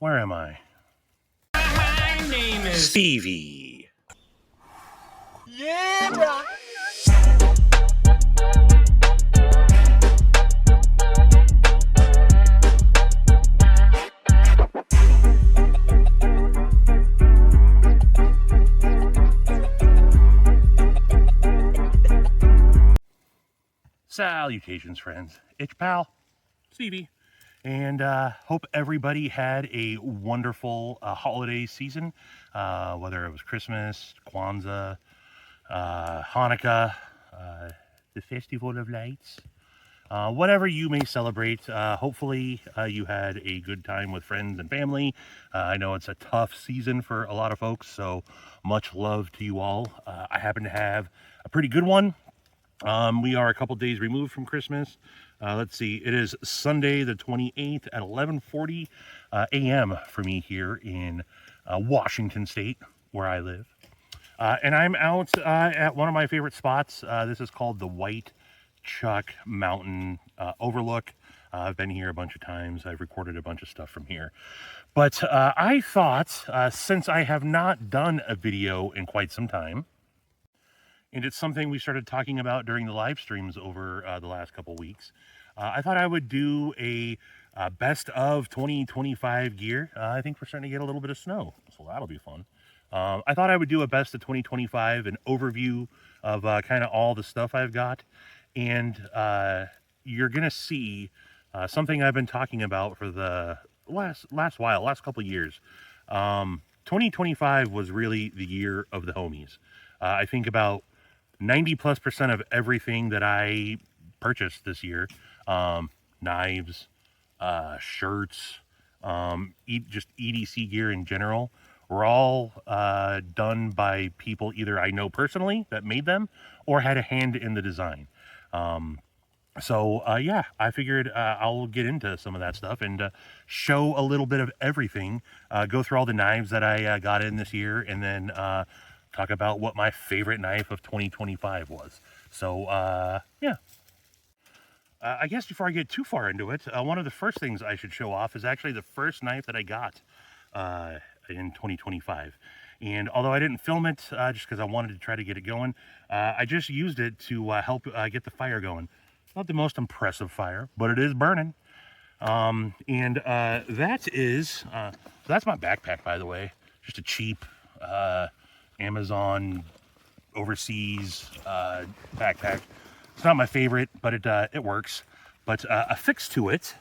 Where am I? My name is Stevie. Yeah, bro. Salutations, friends. It's pal, Stevie. And hope everybody had a wonderful holiday season, whether it was Christmas, Kwanzaa, Hanukkah, the Festival of Lights, whatever you may celebrate. Hopefully, you had a good time with friends and family. I know it's a tough season for a lot of folks, so much love to you all. I happen to have a pretty good one. We are a couple days removed from Christmas. Let's see, it is Sunday the 28th at 11:40 a.m. for me here in Washington State, where I live. And I'm out at one of my favorite spots. This is called the White Chuck Mountain Overlook. I've been here a bunch of times. I've recorded a bunch of stuff from here. But I thought, since I have not done a video in quite some time, and it's something we started talking about during the live streams over the last couple weeks, I thought I would do a best of 2025 gear. I think we're starting to get a little bit of snow, so that'll be fun. I thought I would do a best of 2025, an overview of kind of all the stuff I've got. And you're going to see something I've been talking about for the last couple of years. 2025 was really the year of the homies. I think about 90+% of everything that I purchased this year, knives, shirts, just EDC gear in general, were all done by people either I know personally that made them or had a hand in the design. Yeah, I figured I'll get into some of that stuff and show a little bit of everything, go through all the knives that I got in this year, and then talk about what my favorite knife of 2025 was. So, yeah. I guess before I get too far into it, one of the first things I should show off is actually the first knife that I got in 2025. And although I didn't film it just because I wanted to try to get it going, I just used it to help get the fire going. Not the most impressive fire, but it is burning. That's my backpack, by the way. Just a cheap Amazon overseas backpack. It's not my favorite, but it works. But affixed to it,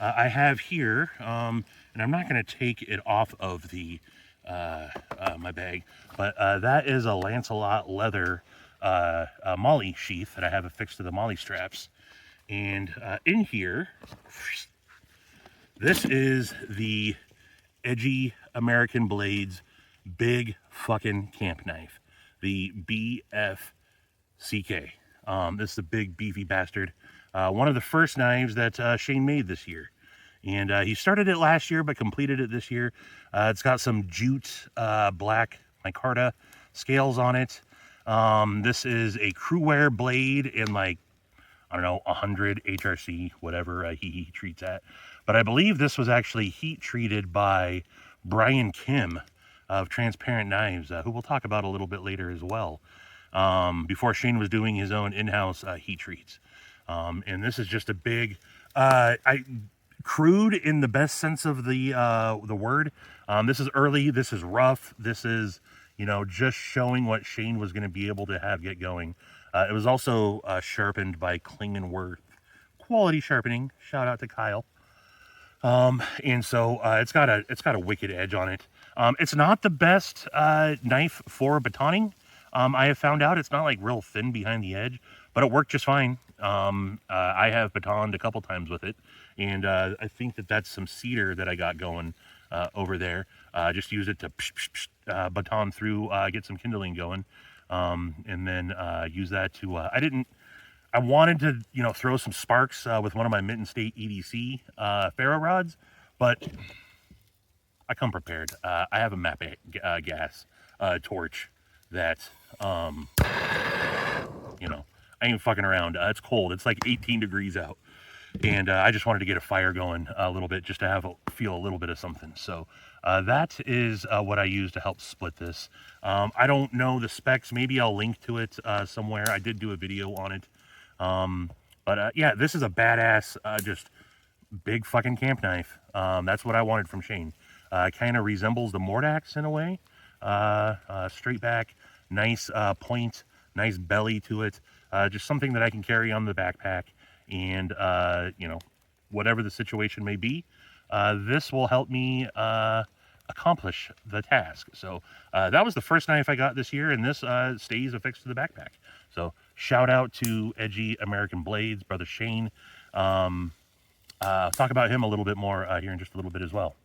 I have here, and I'm not going to take it off of the my bag, but that is a Lancelot leather molly sheath that I have affixed to the molly straps. And in here, this is the Edgy American Blades big fucking camp knife, the BFCK. This is a big beefy bastard. One of the first knives that Shane made this year. And he started it last year, but completed it this year. It's got some jute black micarta scales on it. This is a crew wear blade in like, I don't know, 100 HRC, whatever he heat treats at. But I believe this was actually heat treated by Brian Kim of Transparent Knives, who we'll talk about a little bit later as well, before Shane was doing his own in-house heat treats. And this is just a big, crude in the best sense of the word. This is early, this is rough, this is, just showing what Shane was going to be able to get going. It was also sharpened by Klingenworth Quality Sharpening. Shout out to Kyle. And so it's got a wicked edge on it. It's not the best knife for batoning. I have found out it's not like real thin behind the edge, but it worked just fine. I have batoned a couple times with it, and I think that's some cedar that I got going over there. Just use it to baton through, get some kindling going, and then use that to. I wanted to throw some sparks with one of my Mitten State EDC ferro rods, but I come prepared. I have a MAP gas torch that I ain't fucking around. It's cold. It's like 18 degrees out. and I just wanted to get a fire going a little bit, just to feel a little bit of something. So that is what I use to help split this. I don't know the specs. Maybe I'll link to it somewhere. I did do a video on it. But yeah, this is a badass, just big fucking camp knife. That's what I wanted from Shane. Kind of resembles the Mordax in a way. Straight back, nice point, nice belly to it. Just something that I can carry on the backpack, and you know, whatever the situation may be, this will help me accomplish the task. So that was the first knife I got this year, and this stays affixed to the backpack. So shout out to Edgy American Blades, brother Shane. Talk about him a little bit more here in just a little bit as well.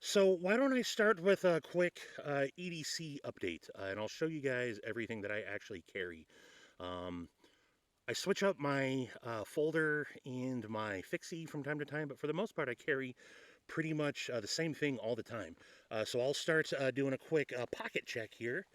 So why don't I start with a quick EDC update, and I'll show you guys everything that I actually carry. Um, I switch up my folder and my fixie from time to time, but for the most part, I carry pretty much the same thing all the time. So I'll start doing a quick pocket check here,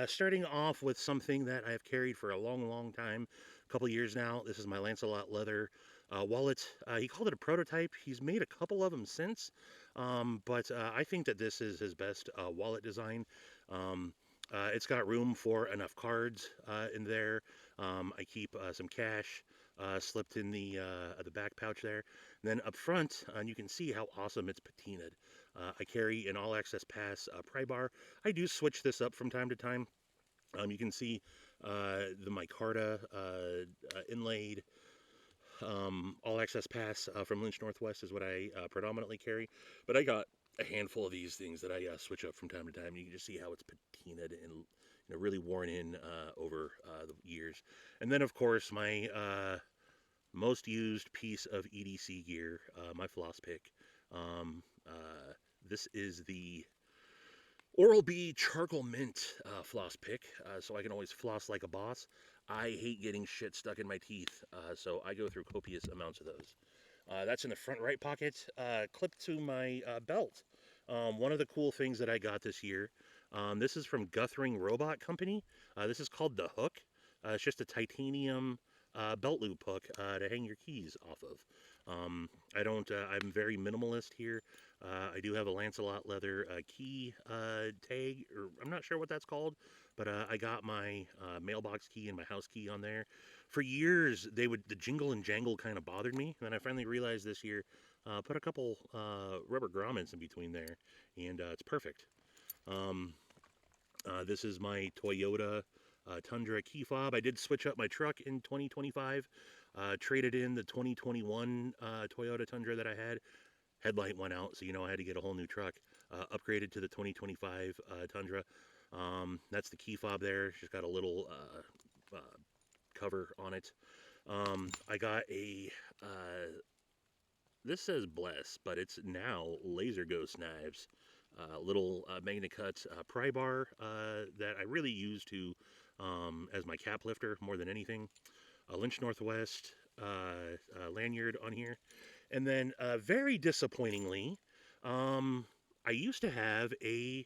starting off with something that I've carried for a long, long time, a couple years now. This is my Lancelot leather wallet. He called it a prototype. He's made a couple of them since, but I think that this is his best wallet design. Um, it's got room for enough cards in there. I keep some cash slipped in the back pouch there. And then up front, you can see how awesome it's patinaed. I carry an All Access Pass pry bar. I do switch this up from time to time. You can see the micarta inlaid All Access Pass from Lynch Northwest is what I predominantly carry. But I got a handful of these things that I switch up from time to time. You can just see how it's patinaed and really worn in over the years. And then, of course, my most used piece of EDC gear, my floss pick. Um, this is the Oral-B Charcoal Mint floss pick, so I can always floss like a boss. I hate getting shit stuck in my teeth, so I go through copious amounts of those. That's in the front right pocket, clipped to my belt. One of the cool things that I got this year, this is from Guthring Robot Company. This is called the Hook. It's just a titanium belt loop hook to hang your keys off of. I'm very minimalist here. I do have a Lancelot leather key tag, or I'm not sure what that's called, but I got my mailbox key and my house key on there. For years, the jingle and jangle kind of bothered me, and then I finally realized this year, put a couple rubber grommets in between there, and it's perfect. Um, this is my Toyota Tundra key fob. I did switch up my truck in 2025. Traded in the 2021 Toyota Tundra that I had. Headlight went out, so I had to get a whole new truck. Upgraded to the 2025 Tundra. That's the key fob there. It's just got a little cover on it. I got a this says Bless, but it's now Laser Ghost Knives. Little MagnaCut pry bar that I really use to as my cap lifter more than anything. A Lynch Northwest lanyard on here. And then very disappointingly, I used to have a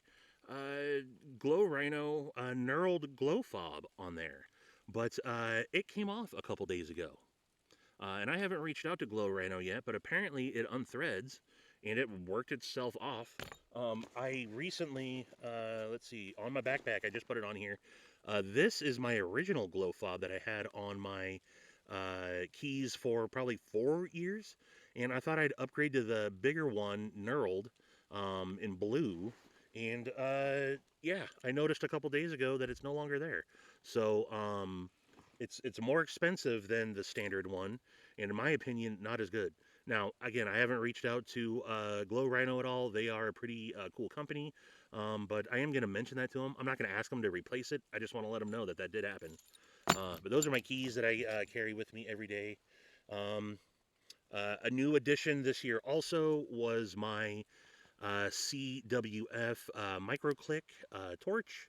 Glow Rhino knurled glow fob on there, but it came off a couple days ago. And I haven't reached out to Glow Rhino yet, but apparently it unthreads and it worked itself off. I recently, let's see, on my backpack, I just put it on here. This is my original glow fob that I had on my keys for probably 4 years. And I thought I'd upgrade to the bigger one, knurled, in blue. And yeah, I noticed a couple days ago that it's no longer there. So it's more expensive than the standard one, and in my opinion, not as good. Now, again, I haven't reached out to Glow Rhino at all. They are a pretty cool company, but I am going to mention that to them. I'm not going to ask them to replace it. I just want to let them know that that did happen. But those are my keys that I carry with me every day. A new addition this year also was my CWF microclick torch.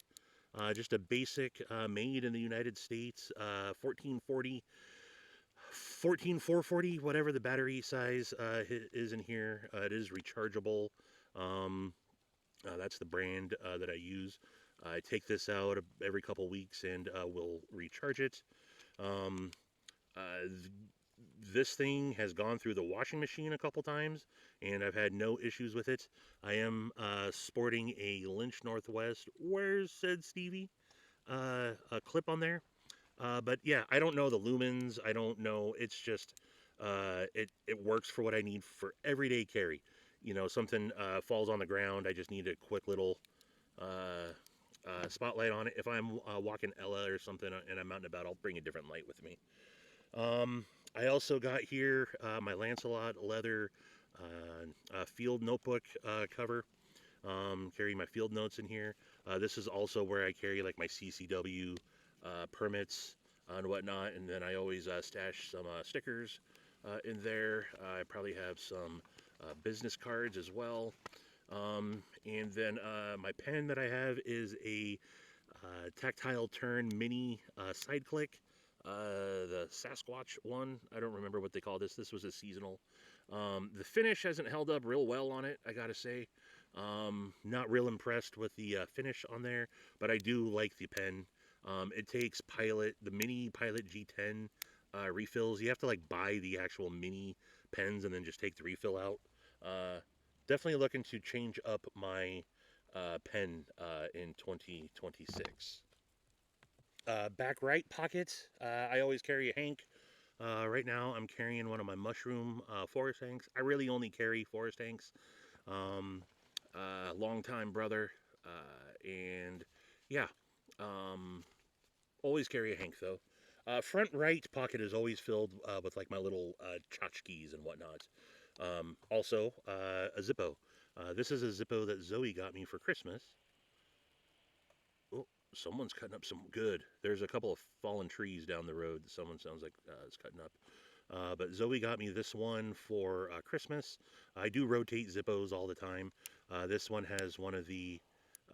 Just a basic made in the United States 14440, whatever the battery size is in here. It is rechargeable. That's the brand that I use. I take this out every couple weeks and will recharge it. Um, uh, This thing has gone through the washing machine a couple times, and I've had no issues with it. I am sporting a Lynch Northwest. Where's said Stevie? A clip on there. But yeah, I don't know the lumens. I don't know. It's just it works for what I need for everyday carry. You know, something falls on the ground. I just need a quick little uh, spotlight on it. If I'm walking Ella or something and I'm out and about, I'll bring a different light with me. I also got here my Lancelot leather field notebook cover. Carry my field notes in here. This is also where I carry like my CCW permits and whatnot, and then I always stash some stickers in there. I probably have some business cards as well. And then my pen that I have is a tactile turn mini side click. The Sasquatch one. I don't remember what they call this. This was a seasonal. The finish hasn't held up real well on it, I gotta say. Not real impressed with the finish on there, but I do like the pen. It takes the mini Pilot G10 refills. You have to like buy the actual mini pens and then just take the refill out. Definitely looking to change up my pen in 2026. Back right pocket, I always carry a Hank. Right now, I'm carrying one of my mushroom forest hanks. I really only carry forest hanks. Um, Long time brother, and yeah, um, always carry a Hank though. Front right pocket is always filled with like my little tchotchkes and whatnot. Also, a Zippo. This is a Zippo that Zoe got me for Christmas. Oh, someone's cutting up some good. There's a couple of fallen trees down the road that someone sounds like is cutting up. But Zoe got me this one for Christmas. I do rotate Zippos all the time. This one has one of the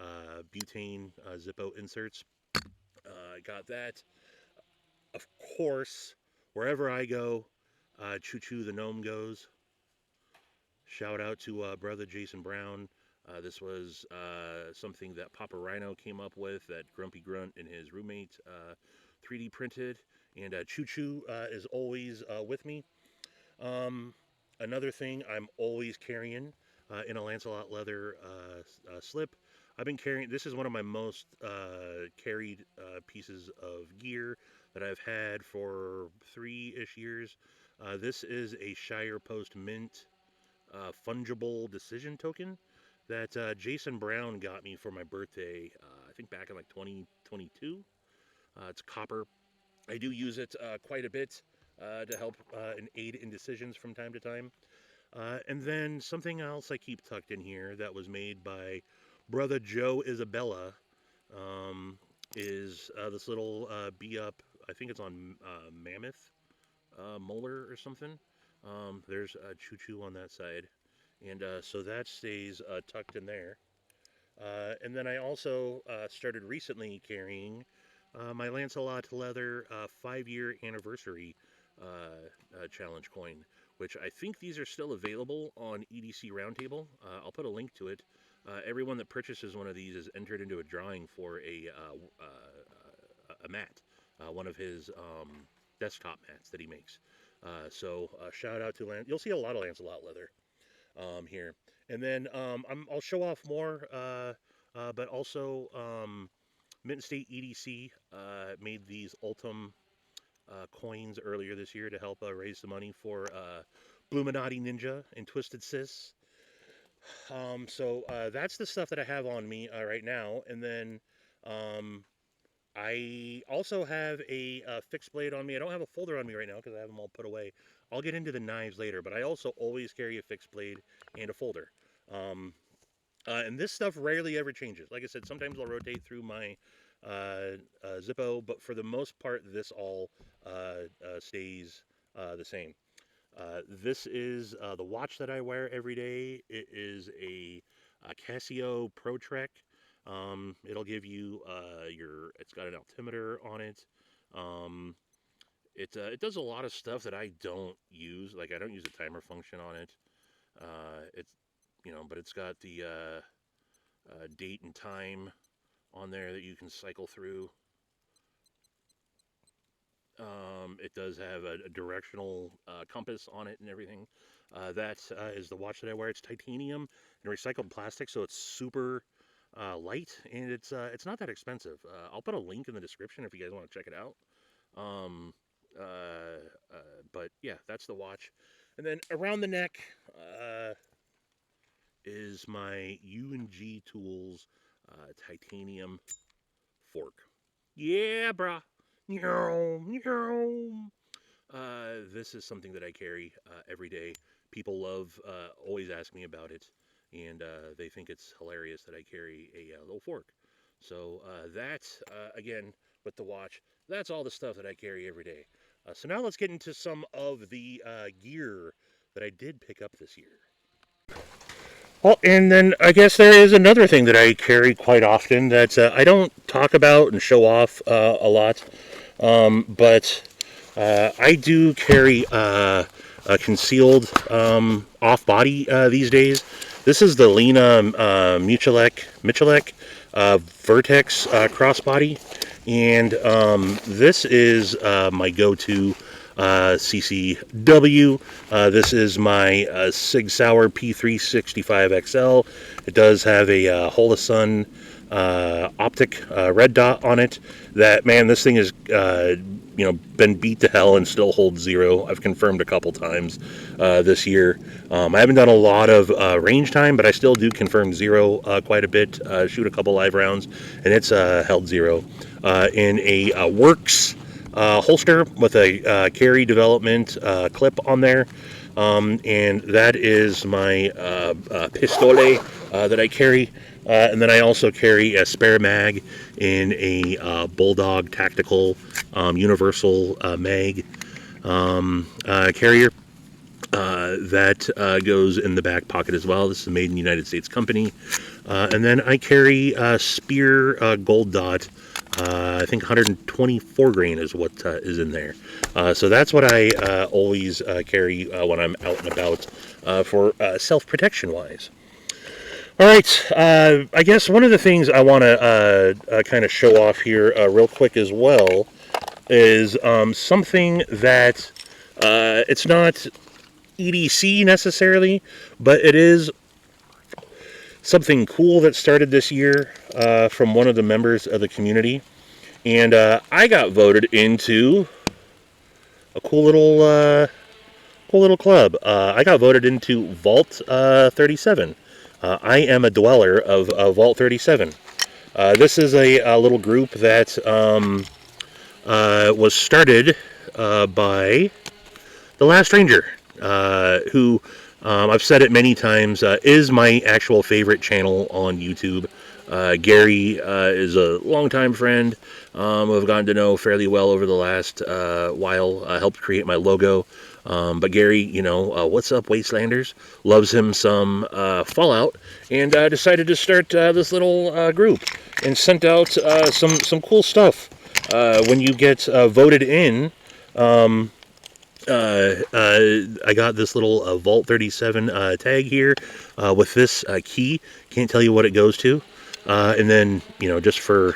butane Zippo inserts. I got that. Of course, wherever I go, Choo Choo the Gnome goes. Shout out to brother Jason Brown. This was something that Papa Rhino came up with that Grumpy Grunt and his roommate 3D printed. And Choo Choo is always with me. Another thing I'm always carrying in a Lancelot leather slip. I've been carrying, this is one of my most carried pieces of gear that I've had for 3-ish years. This is a Shire Post Mint fungible decision token that Jason Brown got me for my birthday, I think back in like 2022. It's copper. I do use it quite a bit to help and aid in decisions from time to time. And then something else I keep tucked in here that was made by brother Joe Isabella is this little BeUp. I think it's on Mammoth molar or something. There's Choo Choo on that side. And so that stays tucked in there. And then I also started recently carrying my Lancelot Leather 5-year anniversary challenge coin, which I think these are still available on EDC Roundtable. I'll put a link to it. Everyone that purchases one of these is entered into a drawing for a mat, one of his desktop mats that he makes. So shout out to You'll see a lot of Lancelot Leather here. And then I'll show off more, but also Mint State EDC made these Ultim coins earlier this year to help raise some money for Bluminati Ninja and Twisted Sis. So that's the stuff that I have on me right now. And then I also have a fixed blade on me. I don't have a folder on me right now because I have them all put away. I'll get into the knives later, but I also always carry a fixed blade and a folder. And this stuff rarely ever changes. Like I said, sometimes I'll rotate through my Zippo, but for the most part, this all stays the same. This is the watch that I wear every day. It is a Casio Pro Trek. It'll give you it's got an altimeter on it. It does a lot of stuff that I don't use. Like I don't use a timer function on it. But it's got the date and time on there that you can cycle through. It does have a directional compass on it and everything. That is the watch that I wear. It's titanium and recycled plastic, so it's super light, and it's not that expensive. I'll put a link in the description if you guys want to check it out. Um, but yeah, that's the watch. And then around the neck is my U&G Tools titanium fork. Yeah, brah. Meow, meow. This is something that I carry every day. People love, always ask me about it, and they think it's hilarious that I carry a little fork. So again, with the watch, that's all the stuff that I carry every day. So now let's get into some of the gear that I did pick up this year. Well, and then I guess there is another thing that I carry quite often that I don't talk about and show off a lot, but I do carry a concealed off-body these days. This is the Lena Michalek Vertex crossbody, and this is my go-to CCW. This is my Sig Sauer P365XL. It does have a Holosun optic red dot on it. That, man, this thing is been beat to hell and still holds zero. I've confirmed a couple times this year. I haven't done a lot of range time, but I still do confirm zero quite a bit. Shoot a couple live rounds, and it's held zero. In a Works holster with a carry development clip on there. And that is my pistole that I carry. And then I also carry a spare mag in a Bulldog Tactical Universal mag carrier. That goes in the back pocket as well. This is a made in the United States company. And then I carry Spear Gold Dot. I think 124 grain is what is in there. So that's what I always carry when I'm out and about for self-protection wise. All right, I guess one of the things I want to kind of show off here real quick as well is something that it's not EDC necessarily, but it is something cool that started this year from one of the members of the community. And I got voted into a cool little club. I got voted into Vault 37. I am a dweller of Vault 37. This is a little group that was started by The Last Ranger, who, I've said it many times, is my actual favorite channel on YouTube. Gary is a longtime friend who I've gotten to know fairly well over the last while. Helped create my logo. But Gary, what's up, Wastelanders? Loves him some Fallout, and decided to start this little group and sent out some cool stuff. When you get voted in, I got this little Vault 37 tag here with this key. Can't tell you what it goes to. And then, just for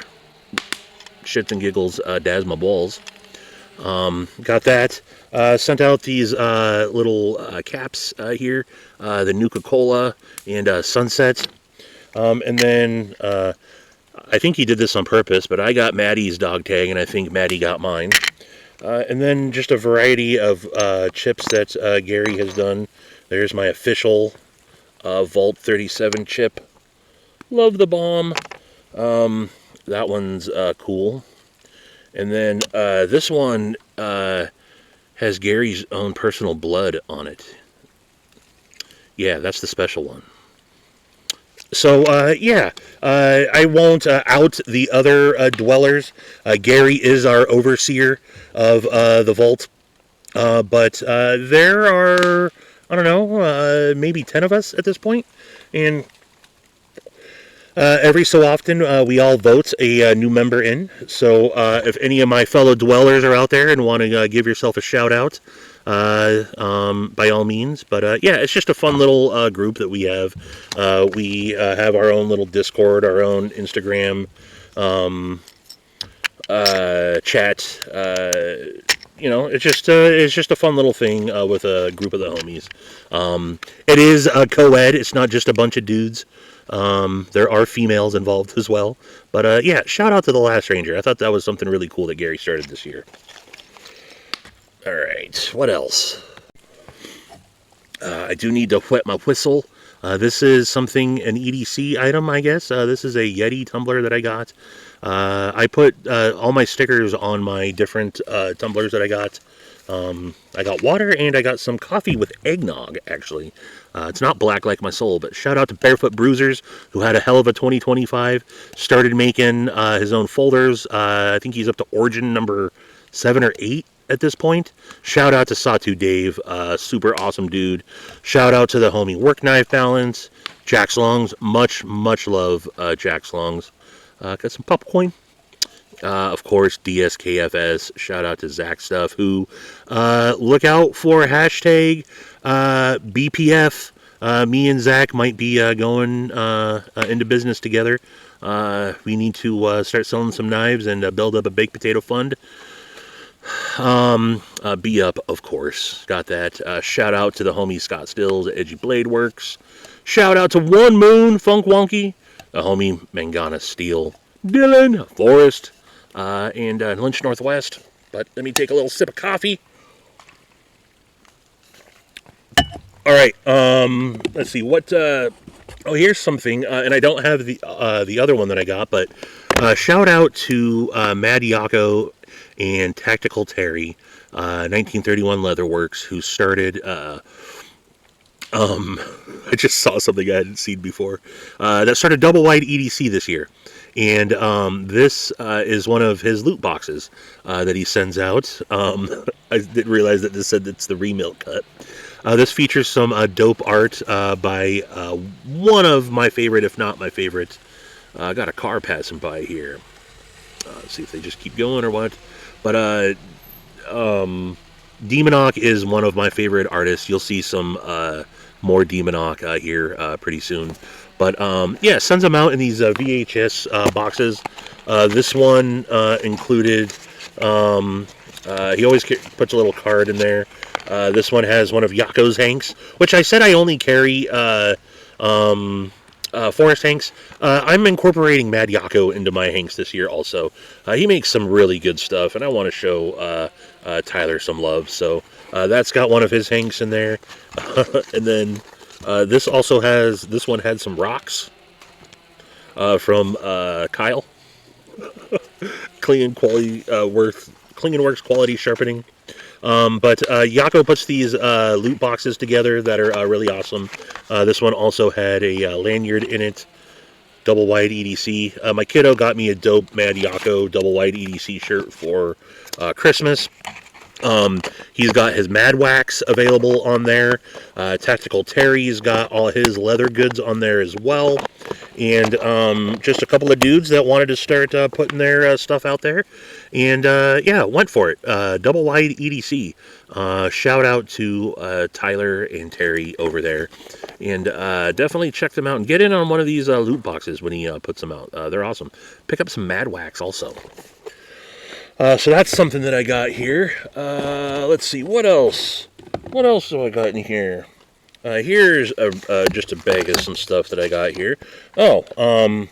shits and giggles, Dasma balls. Got that. Sent out these little caps here, the Nuka-Cola and Sunset. And then I think he did this on purpose, but I got Maddie's dog tag, and I think Maddie got mine. And then just a variety of chips that Gary has done. There's my official Vault 37 chip. Love the bomb. That one's cool. And then this one has Gary's own personal blood on it. Yeah, that's the special one. So, I won't out the other dwellers. Gary is our overseer of the vault. But there are, I don't know, maybe 10 of us at this point. And every so often, we all vote a new member in. So if any of my fellow dwellers are out there and want to give yourself a shout out, by all means. But yeah, it's just a fun little group that we have. We have our own little Discord, our own Instagram chat, it's just a fun little thing with a group of the homies. It is co-ed. It's not just a bunch of dudes. There are females involved as well. But yeah, shout out to the Last Ranger. I thought that was something really cool that Gary started this year. All right, what else? I do need to wet my whistle. This is an EDC item, I guess. This is a Yeti tumbler that I got. I put all my stickers on my different tumblers that I got. I got water and I got some coffee with eggnog, actually. It's not black like my soul, but shout out to Barefoot Bruisers, who had a hell of a 2025. Started making his own folders. I think he's up to origin number 7 or 8 at this point. Shout out to Satu Dave, super awesome dude. Shout out to the homie Work Knife Balance, Jack's Lungs, much love Jack's Lungs. Got some popcorn. Of course, DSKFS. Shout out to Zach Stuff, who look out for hashtag BPF. Me and Zach might be going into business together. We need to start selling some knives and build up a baked potato fund. BeUp, of course, got that. Shout out to the homie Scott Stills at Edgy Blade Works. Shout out to One Moon Funk Wonky, the homie Mangana Steel, Dylan Forrest, and Lynch Northwest. But let me take a little sip of coffee. All right, let's see what. Oh, here's something, and I don't have the other one that I got, but shout out to Mad Yako and Tactical Terry, 1931 Leatherworks, who started. I just saw something I hadn't seen before. That started double wide EDC this year, and this is one of his loot boxes that he sends out. I didn't realize that this said it's the remilk cut. This features some dope art by one of my favorite, if not my favorite. I got a car passing by here. Let's see if they just keep going or what. But Demonok is one of my favorite artists. You'll see some more Demonok here pretty soon. But yeah, sends them out in these VHS boxes. This one included. He always puts a little card in there. This one has one of Yako's hanks, which I said I only carry Forest hanks. I'm incorporating Mad Yako into my hanks this year also. He makes some really good stuff, and I want to show Tyler some love. So that's got one of his hanks in there. And then this one had some rocks from Kyle. Clean Works Quality Sharpening. But Yako puts these loot boxes together that are really awesome. This one also had a lanyard in it, double wide EDC. My kiddo got me a dope Mad Yako double wide EDC shirt for Christmas. He's got his Mad Wax available on there. Tactical Terry's got all his leather goods on there as well. And just a couple of dudes that wanted to start putting their stuff out there. And yeah, went for it. Double wide EDC. Shout out to Tyler and Terry over there. And definitely check them out and get in on one of these loot boxes when he puts them out. They're awesome. Pick up some Mad Wax also. So that's something that I got here. Let's see, what else? What else do I got in here? Here's just a bag of some stuff that I got here. Oh,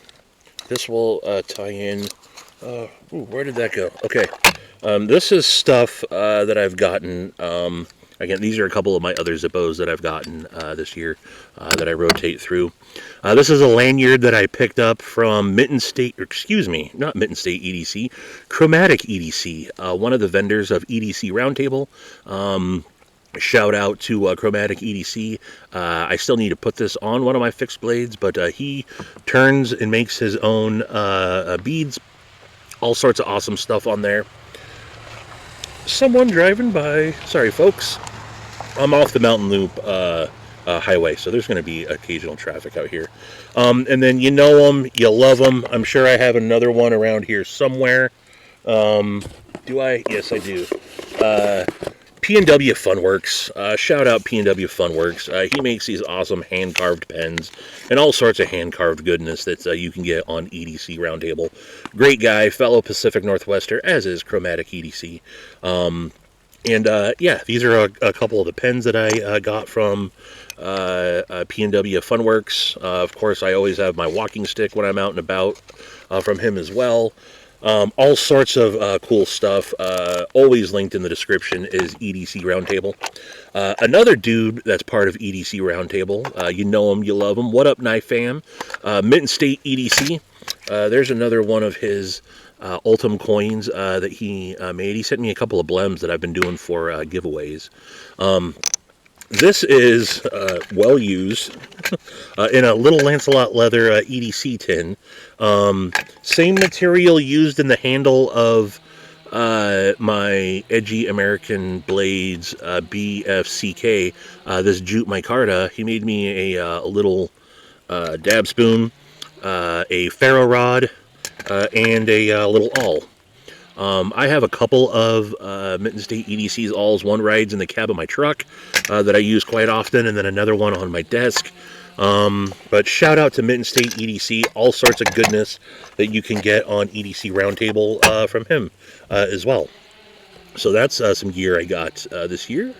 this will tie in. Where did that go? Okay, this is stuff that I've gotten. Again, these are a couple of my other Zippos that I've gotten this year that I rotate through. This is a lanyard that I picked up from Mitten State, not Mitten State EDC, Chromatic EDC, one of the vendors of EDC Roundtable. Shout out to Chromatic EDC. I still need to put this on one of my fixed blades, but he turns and makes his own beads. All sorts of awesome stuff on there. Someone driving by. Sorry, folks. I'm off the Mountain Loop highway, so there's going to be occasional traffic out here. And then you know them, you love them. I'm sure I have another one around here somewhere. Do I? Yes, I do. P&W Funworks. Shout out P&W Funworks. He makes these awesome hand-carved pens and all sorts of hand-carved goodness that you can get on EDC Roundtable. Great guy, fellow Pacific Northwester, as is Chromatic EDC. And yeah, these are a couple of the pens that I got from P&W Funworks. Of course, I always have my walking stick when I'm out and about from him as well. All sorts of cool stuff. Always linked in the description is EDC Roundtable. Another dude that's part of EDC Roundtable. You know him, you love him. What up, Knife Fam? Mitten State EDC. There's another one of his Ultim coins that he made. He sent me a couple of blems that I've been doing for giveaways. This is well used in a little Lancelot leather EDC tin. Same material used in the handle of my Edgy American Blades BFCK. This jute micarta. He made me a little dab spoon, a ferro rod, and a little awl. I have a couple of Mitten State EDC's awls. One rides in the cab of my truck that I use quite often, and then another one on my desk. But shout out to Mitten State EDC. All sorts of goodness that you can get on EDC Roundtable from him as well. So that's some gear I got this year.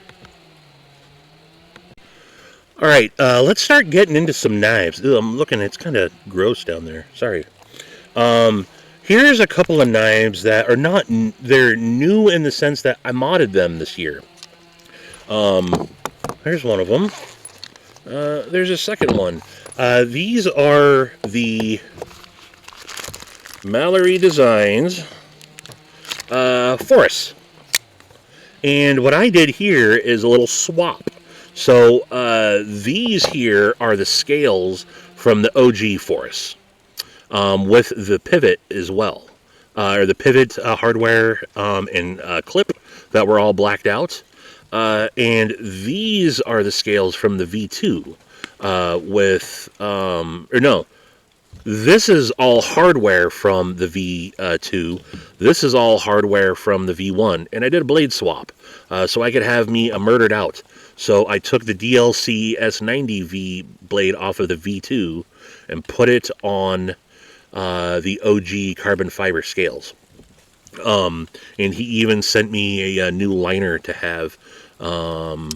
All right, let's start getting into some knives. Ew, I'm looking, it's kind of gross down there. Sorry. Here's a couple of knives that are not, they're new in the sense that I modded them this year. There's one of them. There's a second one. These are the Mallory Designs Force. And what I did here is a little swap. So these here are the scales from the OG Force. With the pivot as well, or the pivot hardware and clip that were all blacked out. And these are the scales from the V2 or no, this is all hardware from the V2. This is all hardware from the V1. And I did a blade swap so I could have me a murdered out. So I took the DLC S90V blade off of the V2 and put it on the OG carbon fiber scales. And he even sent me a new liner to have so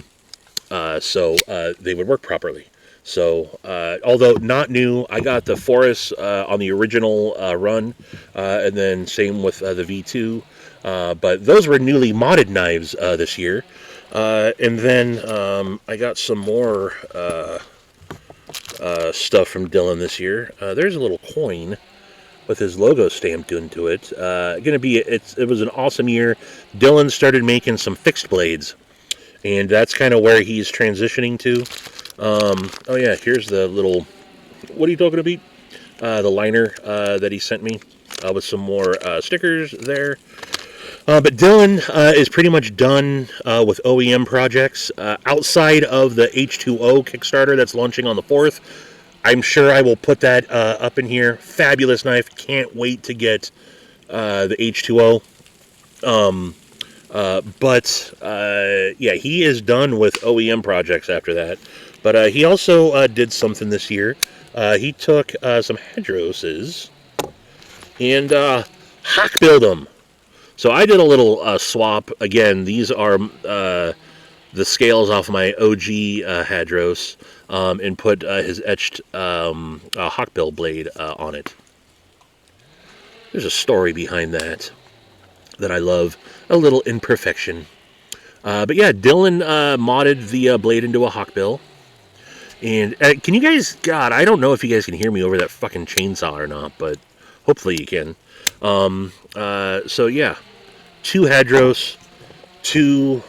they would work properly. So although not new, I got the Forest on the original run, and then same with the V2. But those were newly modded knives this year. And then I got some more stuff from Dylan this year. There's a little coin with his logo stamped into it. It was an awesome year. Dylan started making some fixed blades, and that's kind of where he's transitioning to. Oh yeah, here's the little, what are you talking about? The liner that he sent me with some more stickers there. But Dylan is pretty much done with OEM projects outside of the H2O Kickstarter that's launching on the 4th. I'm sure I will put that up in here. Fabulous knife. Can't wait to get the H2O. Yeah, he is done with OEM projects after that. But he also did something this year. He took some Hadroses and hawk build them. So I did a little swap. Again, these are the scales off my OG Hadros, and put his etched hawkbill blade on it. There's a story behind that I love. A little imperfection. But yeah, Dylan modded the blade into a hawkbill. And can you guys, God, I don't know if you guys can hear me over that fucking chainsaw or not, but hopefully you can. So yeah, 2 Hadros, 2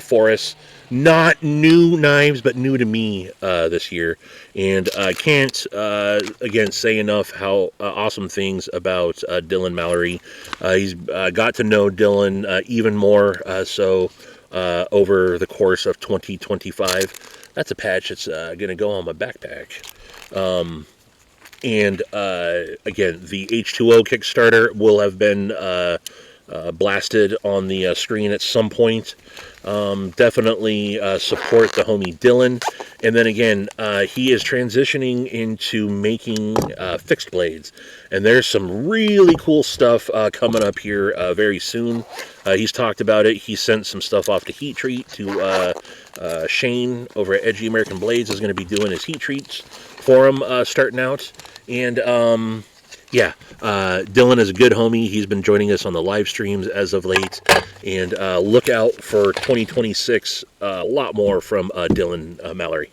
Forest, not new knives, but new to me this year. And I can't, again, say enough how awesome things about Dylan Mallory. He's got to know Dylan even more so over the course of 2025. That's a patch that's going to go on my backpack. And again, the H2O Kickstarter will have been blasted on the screen at some point. Definitely support the homie Dylan. And then again, he is transitioning into making fixed blades. And there's some really cool stuff coming up here very soon. He's talked about it. He sent some stuff off to Heat Treat to Shane over at Edgy American Blades is going to be doing his heat treats for him starting out. And yeah, Dylan is a good homie. He's been joining us on the live streams as of late. And look out for 2026, a lot more from Dylan Mallory.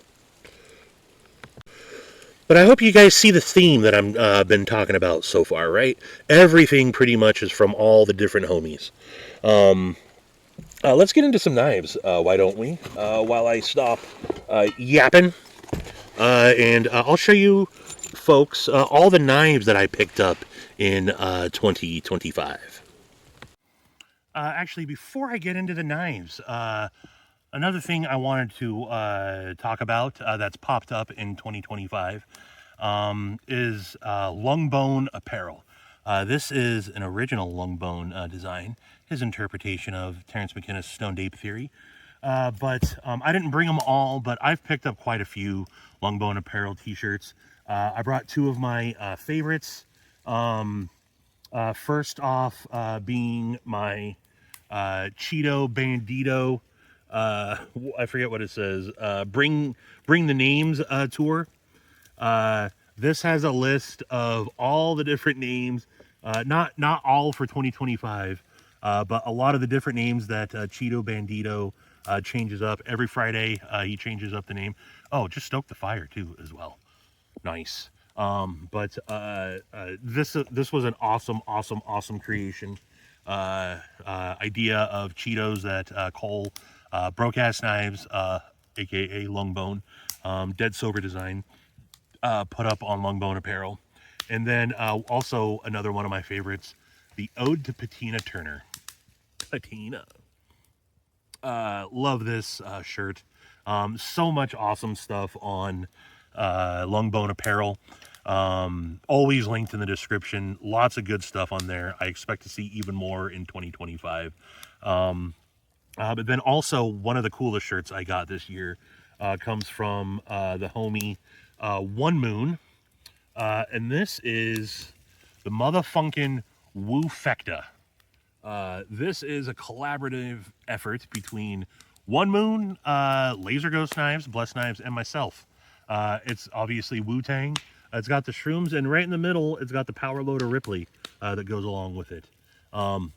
But I hope you guys see the theme that I've been talking about so far, right? Everything pretty much is from all the different homies. Let's get into some knives, why don't we? While I stop yapping. And I'll show you folks all the knives that I picked up in 2025. Actually, before I get into the knives, another thing I wanted to talk about that's popped up in 2025 is LungBone Apparel. This is an original LungBone design, his interpretation of Terrence McKenna's Stoned Ape Theory. But I didn't bring them all, but I've picked up quite a few LungBone Apparel t-shirts. I brought two of my favorites. First off being my Cheeto Bandito, I forget what it says, Bring the Names tour. This has a list of all the different names, not all for 2025, but a lot of the different names that Cheeto Bandito changes up. Every Friday, he changes up the name. Oh, just stoke the fire too as well. Nice. But this was an awesome creation. Idea of Cheetos that Cole Broke-Ass Knives, aka LungBone, dead sober design, put up on LungBone Apparel. And then also another one of my favorites, the Ode to Patina Turner. Patina. Love this shirt. So much awesome stuff on LungBone Apparel. Always linked in the description. Lots of good stuff on there. I expect to see even more in 2025. But then also one of the coolest shirts I got this year comes from the homie One Moon. And this is the motherfunkin' Woofecta. This is a collaborative effort between One Moon, Laser Ghost Knives, Blessed Knives, and myself. It's obviously Wu-Tang. It's got the shrooms, and right in the middle, it's got the Power Loader Ripley that goes along with it.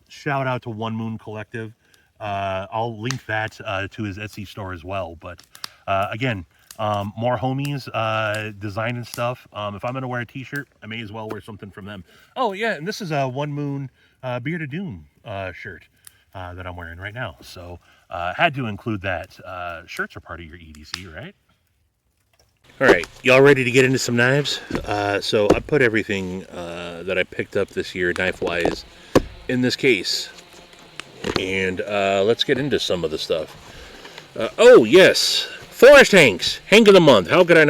Shout out to One Moon Collective. I'll link that to his Etsy store as well. But again, more homies designing stuff. If I'm going to wear a t-shirt, I may as well wear something from them. Oh, yeah, and this is a One Moon Beard of Doom shirt that I'm wearing right now. So had to include that. Shirts are part of your EDC, right? All right, y'all ready to get into some knives? So I put everything that I picked up this year, knife-wise, in this case. And let's get into some of the stuff. Oh, yes. Forest Hanks, Hank of the Month. How could I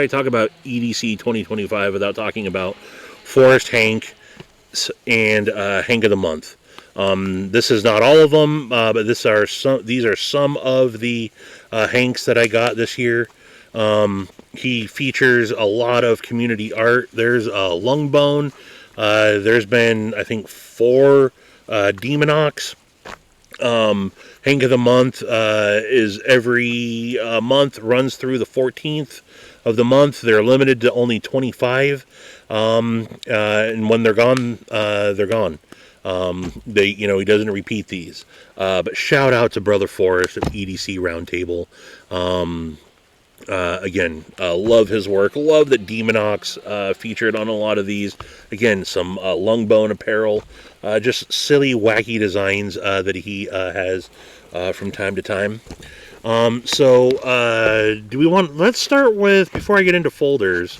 talk about EDC 2025 without talking about Forest Hank and Hank of the Month? This is not all of them, but these are some of the Hanks that I got this year. He features a lot of community art. There's LungBone. There's been, I think, 4 Demonox. Hank of the Month is every month, runs through the 14th of the month. They're limited to only 25, and when they're gone, they're gone. He doesn't repeat these. But shout out to Brother Forrest of EDC Roundtable. Again, love his work. Love that Demonox featured on a lot of these. Again, some LungBone Apparel. Just silly, wacky designs that he has from time to time. Let's start with, before I get into folders,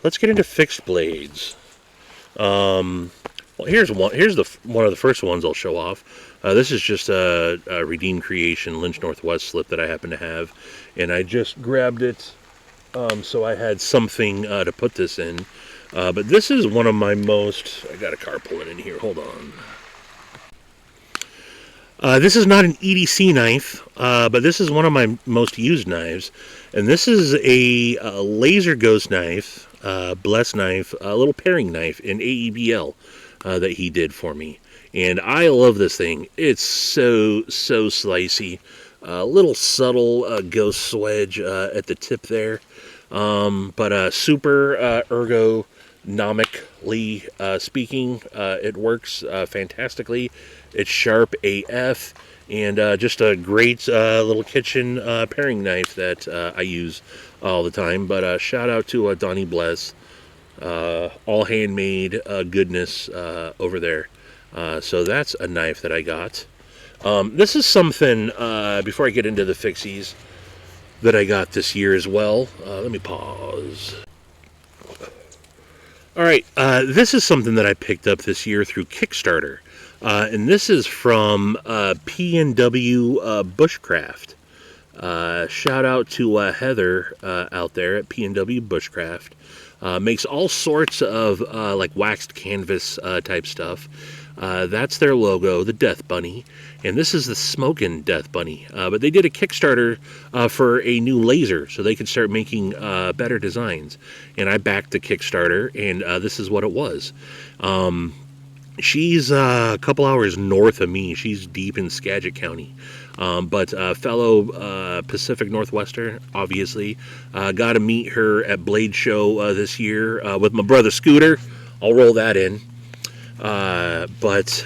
let's get into fixed blades. Well, here's one of the first ones I'll show off. This is just a Redeemed Creation Lynch Northwest slip that I happen to have, and I just grabbed it so I had something to put this in. But this is one of my most... I got a car pulling in here, hold on. This is not an EDC knife, but this is one of my most used knives. And this is a laser ghost knife, blessed knife, a little paring knife in AEBL that he did for me. And I love this thing. It's so slicey. Little subtle ghost swedge at the tip there. But super ergonomically speaking, it works fantastically. It's sharp AF, and just a great little kitchen paring knife that I use all the time. But shout out to Donnie Bless, all handmade goodness over there. So that's a knife that I got. This is something, before I get into the fixies, that I got this year as well. Let me pause. Alright, this is something that I picked up this year through Kickstarter. And this is from P&W Bushcraft. Shout out to Heather out there at P&W Bushcraft. Makes all sorts of like waxed canvas type stuff. That's their logo, the Death Bunny. And this is the Smokin' Death Bunny. But they did a Kickstarter for a new laser so they could start making better designs. And I backed the Kickstarter, and this is what it was. She's a couple hours north of me. She's deep in Skagit County. But fellow Pacific Northwestern, obviously. Got to meet her at Blade Show this year with my brother Scooter. I'll roll that in. Was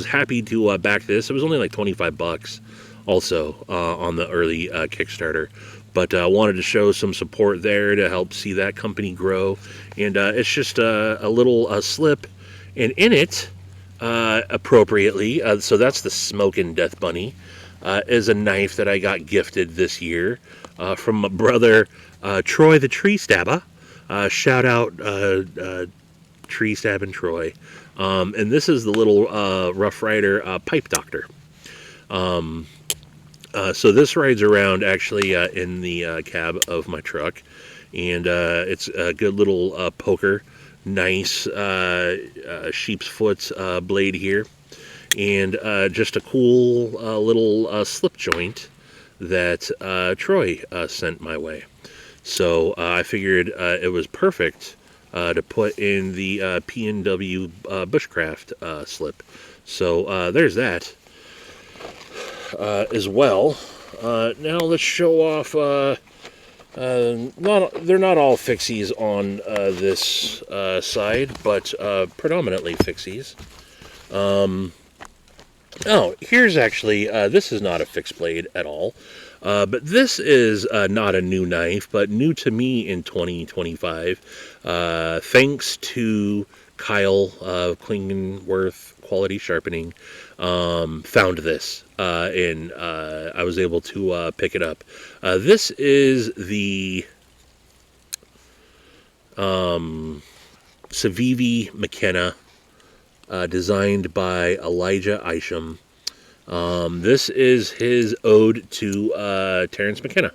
happy to back this. It was only like $25 also on the early Kickstarter. But wanted to show some support there to help see that company grow. And it's just a little slip. And in it, appropriately, so that's the Smokin' Death Bunny, is a knife that I got gifted this year from my brother Troy the Tree Stabber. Shout out Tree Stabbing Troy. And this is the little Rough Rider Pipe Doctor. So this rides around actually in the cab of my truck, and it's a good little poker, nice sheep's foot blade here, and just a cool little slip joint that Troy sent my way. So I figured it was perfect to put in the P&W Bushcraft slip. So there's that. As well. Now let's show off. They're not all fixies on this side, but predominantly fixies. Here's actually. This is not a fixed blade at all, but this is not a new knife, but new to me in 2025. Thanks to Kyle Klingenworth Quality Sharpening, found this, and I was able to pick it up. This is the Stevie McKenna, designed by Elijah Isham. This is his ode to Terrence McKenna.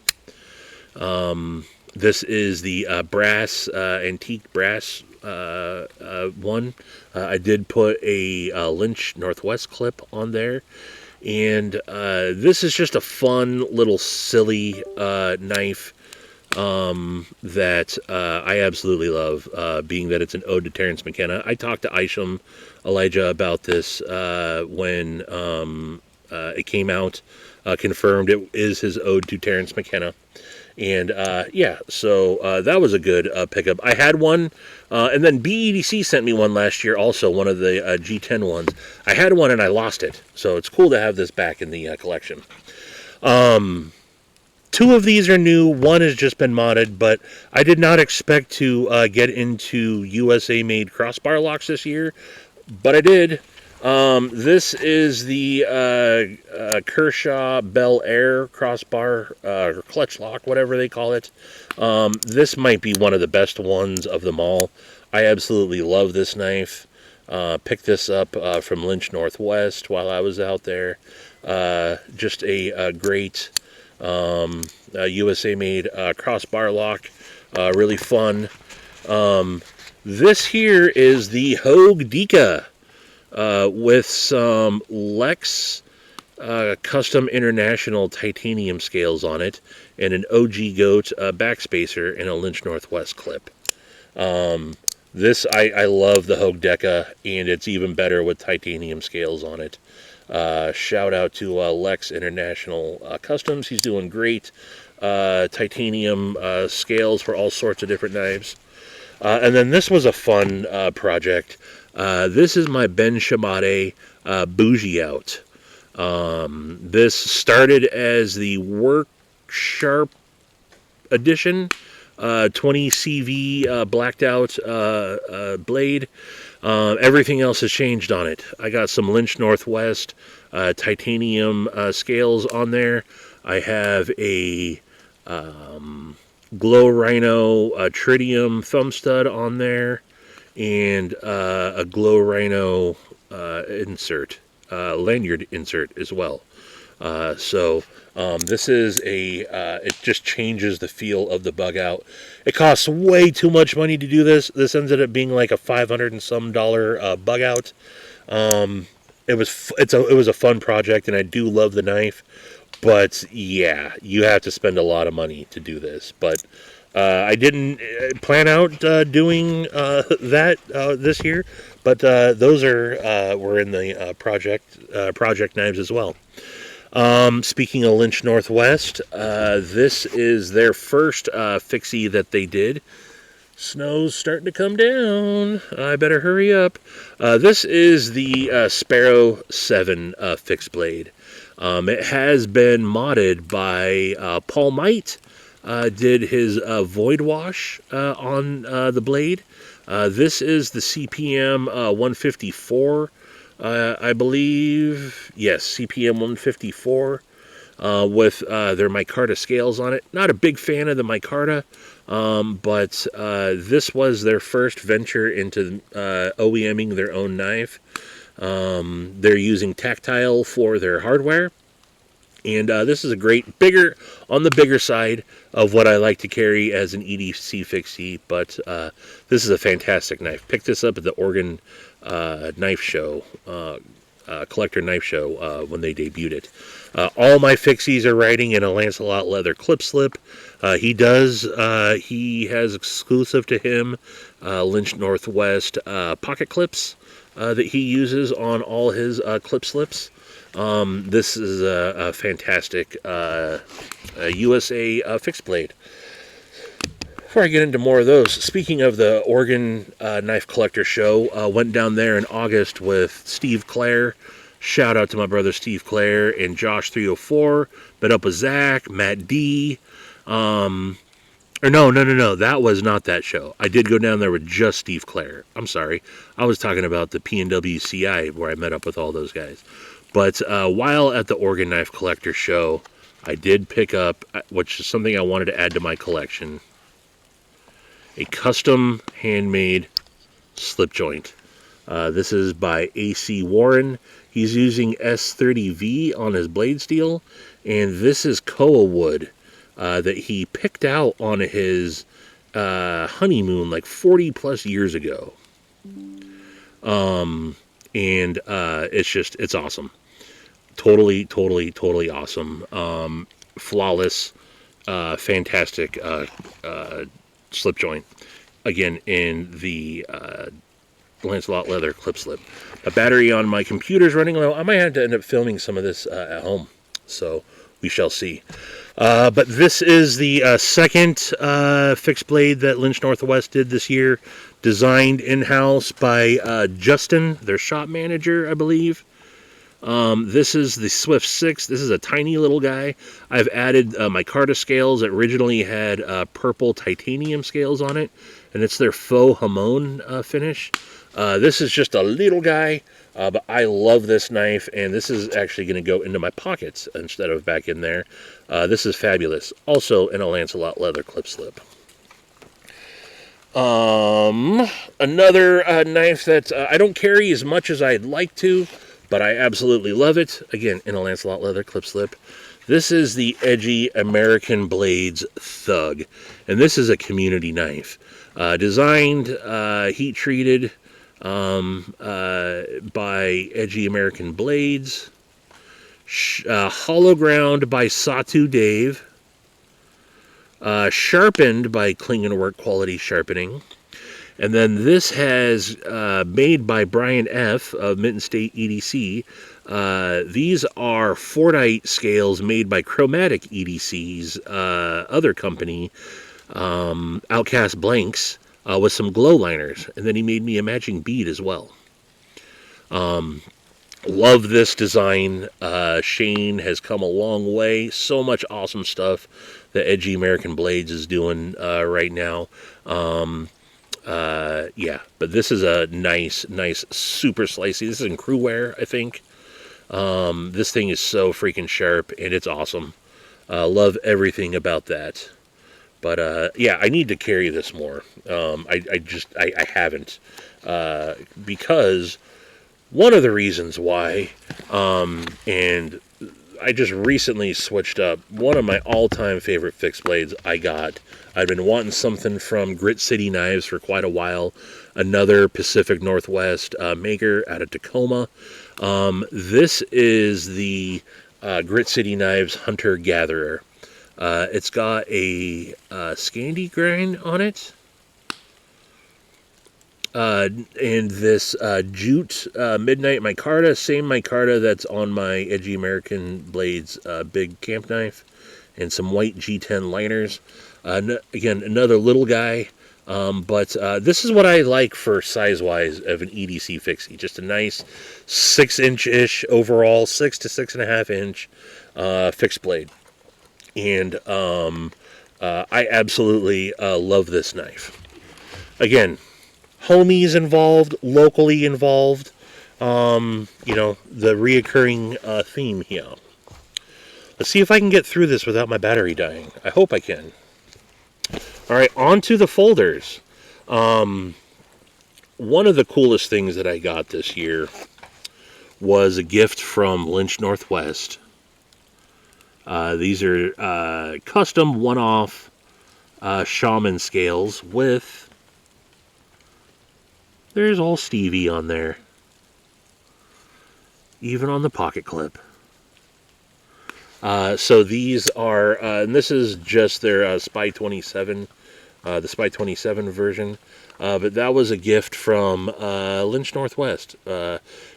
This is the antique brass one. I did put a Lynch Northwest clip on there, and this is just a fun little silly knife that I absolutely love, being that it's an ode to Terrence McKenna. I talked to Isham Elijah about this when it came out, confirmed it is his ode to Terrence McKenna. And so that was a good pickup. I had one, and then BEDC sent me one last year also, one of the G10 ones. I had one and I lost it, so it's cool to have this back in the collection. Two of these are new, one has just been modded, but I did not expect to get into USA-made crossbar locks this year, but I did. This is the Kershaw Bel Air crossbar, or clutch lock, whatever they call it. This might be one of the best ones of them all. I absolutely love this knife. Picked this up from Lynch Northwest while I was out there. Just a great USA-made crossbar lock. Really fun. This here is the Hogue Deka. with some Lex custom international titanium scales on it, and an OG Goat backspacer and a Lynch Northwest clip. This, I love the Hogue Deca, and it's even better with titanium scales on it. Shout out to Lex International Customs. He's doing great titanium scales for all sorts of different knives. And then this was a fun project. This is my Ben Shamade Bougie Out. This started as the Work Sharp edition, 20 CV blacked out blade. Everything else has changed on it. I got some Lynch Northwest titanium scales on there. I have a Glow Rhino tritium thumb stud on there, and a Glow Rhino insert, lanyard insert as well. This is it just changes the feel of the bug out. It costs way too much money to do this. This ended up being like a $500 and some bug out. It was a fun project, and I do love the knife. But yeah, you have to spend a lot of money to do this. But I didn't plan out doing that this year. But those were in the project knives as well. Speaking of Lynch Northwest, this is their first fixie that they did. Snow's starting to come down. I better hurry up. This is the Sparrow 7 fixed blade. It has been modded by Paul Might. Did his void wash on the blade. This is the CPM 154. I believe, yes, CPM 154 with their micarta scales on it. Not a big fan of the micarta, but this was their first venture into OEMing their own knife. They're using tactile for their hardware, and this is a great, on the bigger side of what I like to carry as an EDC fixie, but this is a fantastic knife. Picked this up at the Oregon knife show, collector knife show, when they debuted it. All my fixies are riding in a Lancelot leather clip slip. He has exclusive to him Lynch Northwest pocket clips that he uses on all his clip slips. This is a fantastic USA fixed blade. Before I get into more of those, speaking of the Oregon Knife Collector Show, went down there in August with Steve Clare. Shout out to my brother Steve Clare and Josh 304. Met up with Zach, Matt D. No, that was not that show. I did go down there with just Steve Clare. I'm sorry. I was talking about the PNW CI where I met up with all those guys. But while at the Oregon Knife Collector Show, I did pick up, which is something I wanted to add to my collection, a custom handmade slip joint. This is by AC Warren. He's using S30V on his blade steel, and this is koa wood that he picked out on his honeymoon like 40 plus years ago. It's awesome. Totally awesome. Flawless, fantastic slip joint. Again, in the Lancelot leather clip slip. A battery on my computer's running low. I might have to end up filming some of this at home. So we shall see. But this is the second fixed blade that Lynch Northwest did this year. Designed in-house by Justin, their shop manager, I believe. This is the Swift 6. This is a tiny little guy. I've added micarta scales that originally had purple titanium scales on it, and it's their faux hamon finish. This is just a little guy, but I love this knife, and this is actually going to go into my pockets instead of back in there. This is fabulous. Also in a Lancelot leather clip slip. Another knife that I don't carry as much as I'd like to, but I absolutely love it. Again, in a Lancelot leather clip slip. This is the Edgy American Blades Thug, and this is a community knife. Designed, heat treated, by Edgy American Blades. Hollow Ground by Satu Dave. Sharpened by Klingon Work Quality Sharpening. And then this has made by Brian F. of Mitten State EDC. These are Fordite scales made by Chromatic EDC's other company, Outcast Blanks, with some glow liners. And then he made me a matching bead as well. Love this design. Shane has come a long way. So much awesome stuff that Edgy American Blades is doing right now. Yeah, but this is a nice, super slicey. This is in crew wear, I think. This thing is so freaking sharp, and it's awesome. Love everything about that. But, yeah, I need to carry this more. I haven't. Because one of the reasons why, and I just recently switched up one of my all-time favorite fixed blades I've been wanting something from Grit City Knives for quite a while. Another Pacific Northwest maker out of Tacoma. This is the Grit City Knives Hunter Gatherer. It's got a Scandi grind on it. And this Jute Midnight Micarta, same Micarta that's on my Edgy American Blades big camp knife, and some white G10 liners. Again, another little guy, but this is what I like for size-wise of an EDC fixie. Just a nice 6-inch-ish overall, 6 to 6.5 inch fixed blade. And I absolutely love this knife. Again, homies involved, locally involved, you know, the reoccurring theme here. Let's see if I can get through this without my battery dying. I hope I can. All right, on to the folders. One of the coolest things that I got this year was a gift from Lynch Northwest. These are custom one-off shaman scales with... There's all Stevie on there. Even on the pocket clip. So these are, and this is just their Spy 27, the Spy 27 version. But that was a gift from Lynch Northwest.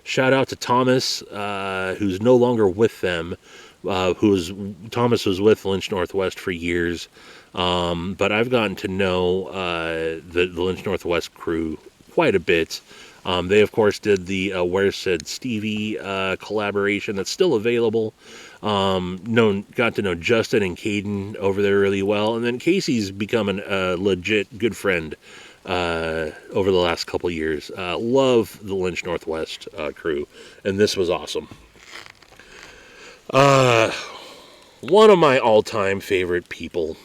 Shout out to Thomas, who's no longer with them. Thomas was with Lynch Northwest for years. But I've gotten to know the Lynch Northwest crew quite a bit. They, of course, did the Where Said Stevie collaboration that's still available. Got to know Justin and Caden over there really well. And then Casey's becoming a legit good friend over the last couple years. Love the Lynch Northwest crew. And this was awesome. One of my all-time favorite people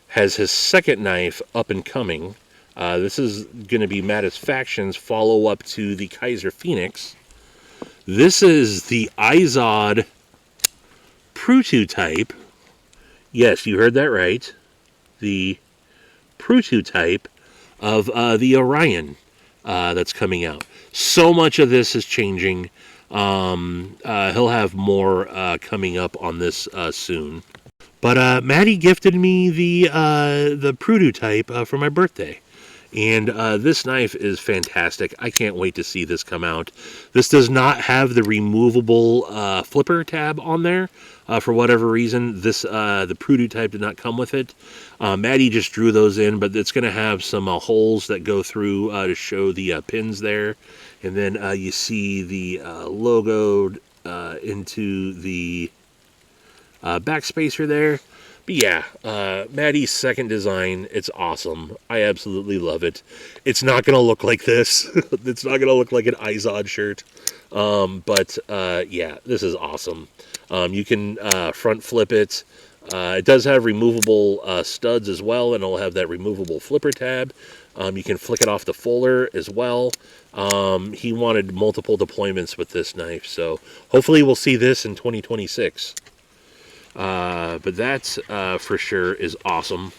has his second knife up and coming. This is going to be Mattisfaction's follow-up to the Kaiser Phoenix. This is the Izod prototype. Yes, you heard that right. The prototype of the Orion that's coming out. So much of this is changing. He'll have more coming up on this soon. But Maddie gifted me the prototype for my birthday. And this knife is fantastic. I can't wait to see this come out. This does not have the removable flipper tab on there. For whatever reason, the prototype did not come with it. Maddie just drew those in, but it's going to have some holes that go through to show the pins there. And then you see the logo into the backspacer there. But yeah, Maddie's second design, it's awesome. I absolutely love it. It's not going to look like this. It's not going to look like an Izod shirt. But yeah, this is awesome. You can front flip it. It does have removable studs as well, and it'll have that removable flipper tab. You can flick it off the fuller as well. He wanted multiple deployments with this knife, so hopefully we'll see this in 2026. But that for sure is awesome.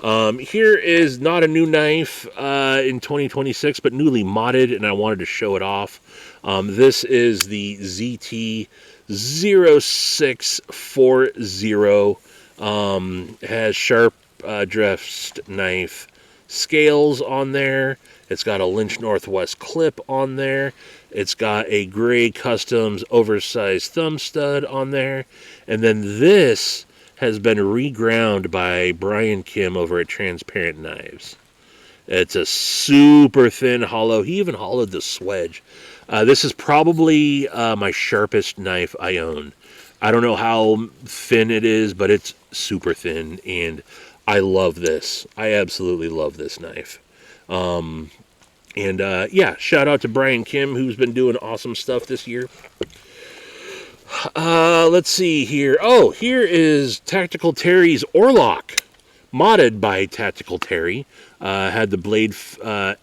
Here is not a new knife in 2026, but newly modded, and I wanted to show it off. This is the ZT0640. Has sharp dressed knife scales on there. It's got a Lynch Northwest clip on there. It's got a gray customs oversized thumb stud on there. And then this has been reground by Brian Kim over at Transparent Knives. It's a super thin hollow. He even hollowed the swedge. This is probably my sharpest knife I own. I don't know how thin it is, but it's super thin, and I love this. I absolutely love this knife. Yeah, shout out to Brian Kim, who's been doing awesome stuff this year. Let's see here. Oh, here is Tactical Terry's Orlock, modded by Tactical Terry. Had the blade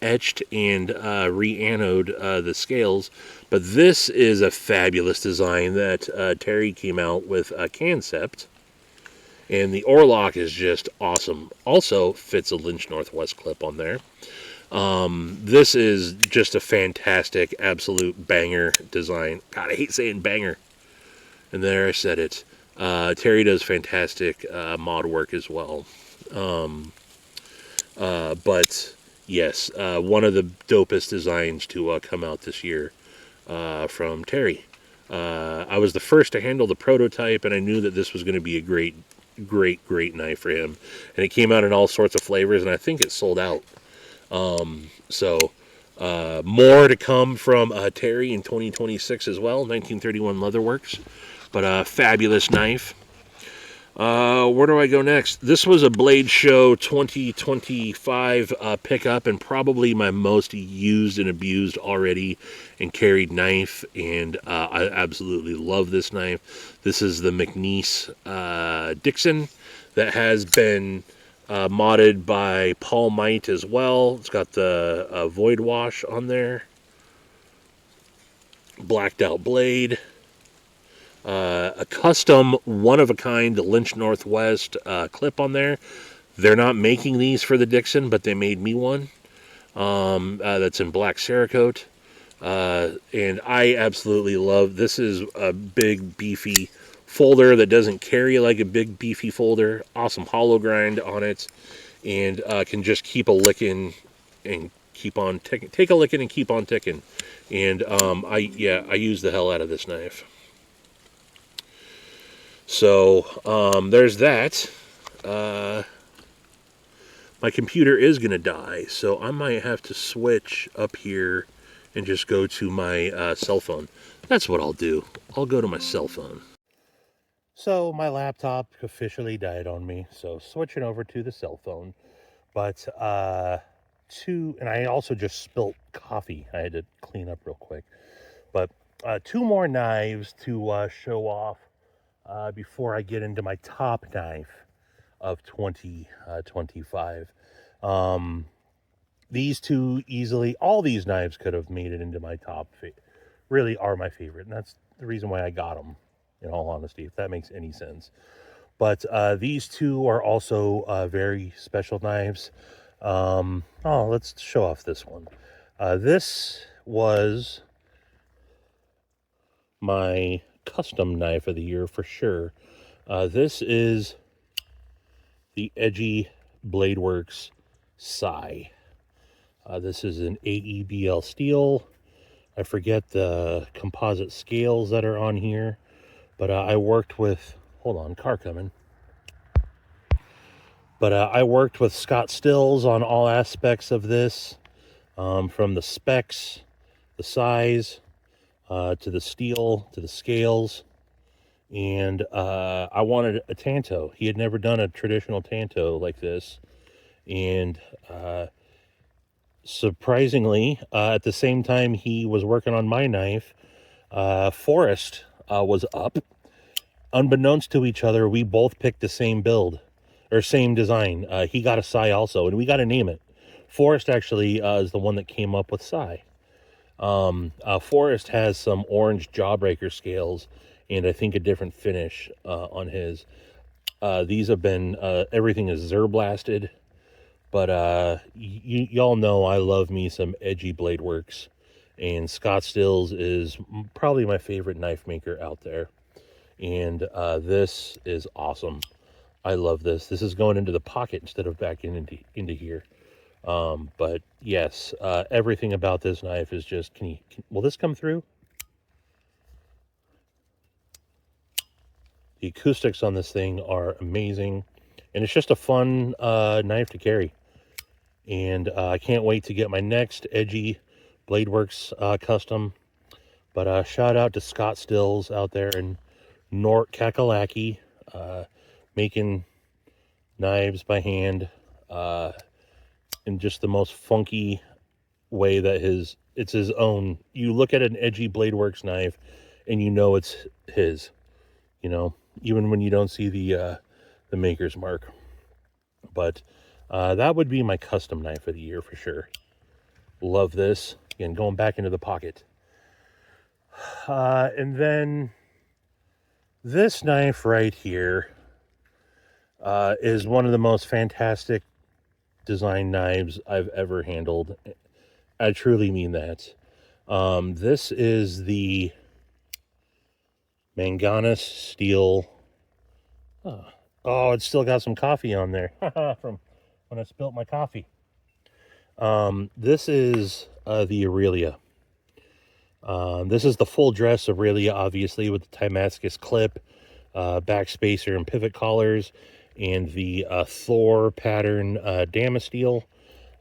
etched and re-anode the scales. But this is a fabulous design that Terry came out with a concept. And the Orlock is just awesome. Also fits a Lynch Northwest clip on there. This is just a fantastic, absolute banger design. God, I hate saying banger. And there I said it. Terry does fantastic mod work as well. But yes, one of the dopest designs to come out this year from Terry. I was the first to handle the prototype, and I knew that this was going to be a great knife for him. And it came out in all sorts of flavors, and I think it sold out. More to come from Terry in 2026 as well. 1931 Leatherworks, but a fabulous knife. Where do I go next? This was a Blade Show 2025 pickup, and probably my most used and abused already and carried knife, and I absolutely love this knife. This is the McNeese Dixon that has been modded by Paul Might as well. It's got the void wash on there, blacked out blade. A custom one-of-a-kind Lynch Northwest clip on there. They're not making these for the Dixon, but they made me one. That's in black Cerakote. And I absolutely love, this is a big, beefy folder that doesn't carry like a big, beefy folder. Awesome hollow grind on it. And can just keep a licking and keep on ticking. Take a licking and keep on ticking. And I use the hell out of this knife. So, there's that. My computer is going to die, so I might have to switch up here and just go to my cell phone. That's what I'll do. I'll go to my cell phone. So my laptop officially died on me, so switching over to the cell phone. But, and I also just spilt coffee. I had to clean up real quick. But two more knives to show off. Before I get into my top knife of 2025. These two easily, all these knives could have made it into my top, really are my favorite. And that's the reason why I got them, in all honesty, if that makes any sense. But these two are also very special knives. Let's show off this one. This was my custom knife of the year for sure. This is the Edgy Bladeworks Sai. This is an AEBL steel. I forget the composite scales that are on here, but I worked with, hold on, car coming. But I worked with Scott Stills on all aspects of this, from the specs, the size, to the steel, to the scales. And I wanted a tanto. He had never done a traditional tanto like this. And surprisingly, at the same time he was working on my knife, Forrest was up. Unbeknownst to each other, we both picked the same build, or same design. He got a Sai also, and we got to name it. Forrest actually is the one that came up with Sai. Forrest has some orange jawbreaker scales, and I think a different finish on his. These have been, everything is Zer blasted. But y'all know I love me some edgy blade works, and Scott Stills is probably my favorite knife maker out there. And this is awesome. I love this. This is going into the pocket instead of back into here. But yes, everything about this knife is just. Will this come through? The acoustics on this thing are amazing, and it's just a fun knife to carry. And I can't wait to get my next edgy Bladeworks custom. But shout out to Scott Stills out there in North Kakalaki, making knives by hand in just the most funky way that it's his own. You look at an edgy Bladeworks knife and you know it's his, even when you don't see the maker's mark. But that would be my custom knife of the year for sure. Love this. Again, going back into the pocket. And then this knife right here is one of the most fantastic design knives I've ever handled. I truly mean that. This is the Manganus steel. Oh, it's still got some coffee on there from when I spilt my coffee. This is the Aurelia. This is the full dress Aurelia, obviously, with the Damascus clip, back spacer and pivot collars, and the Thor pattern Damasteel.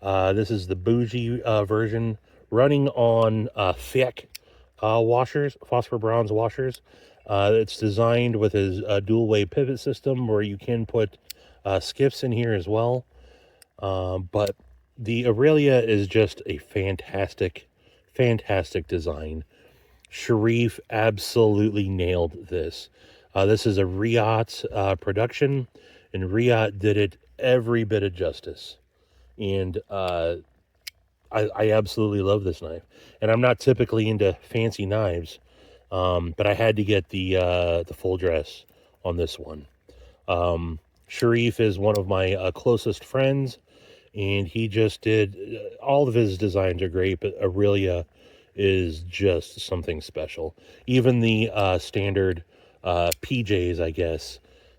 This is the bougie version, running on thick washers, phosphor bronze washers. It's designed with his dual way pivot system where you can put skiffs in here as well. But the Aurelia is just a fantastic design. Sharif absolutely nailed this. This is a Riot production, and Riot did it every bit of justice. And I absolutely love this knife. And I'm not typically into fancy knives, but I had to get the full dress on this one. Sharif is one of my closest friends, and he just did, all of his designs are great, but Aurelia is just something special. Even the standard PJs, I guess,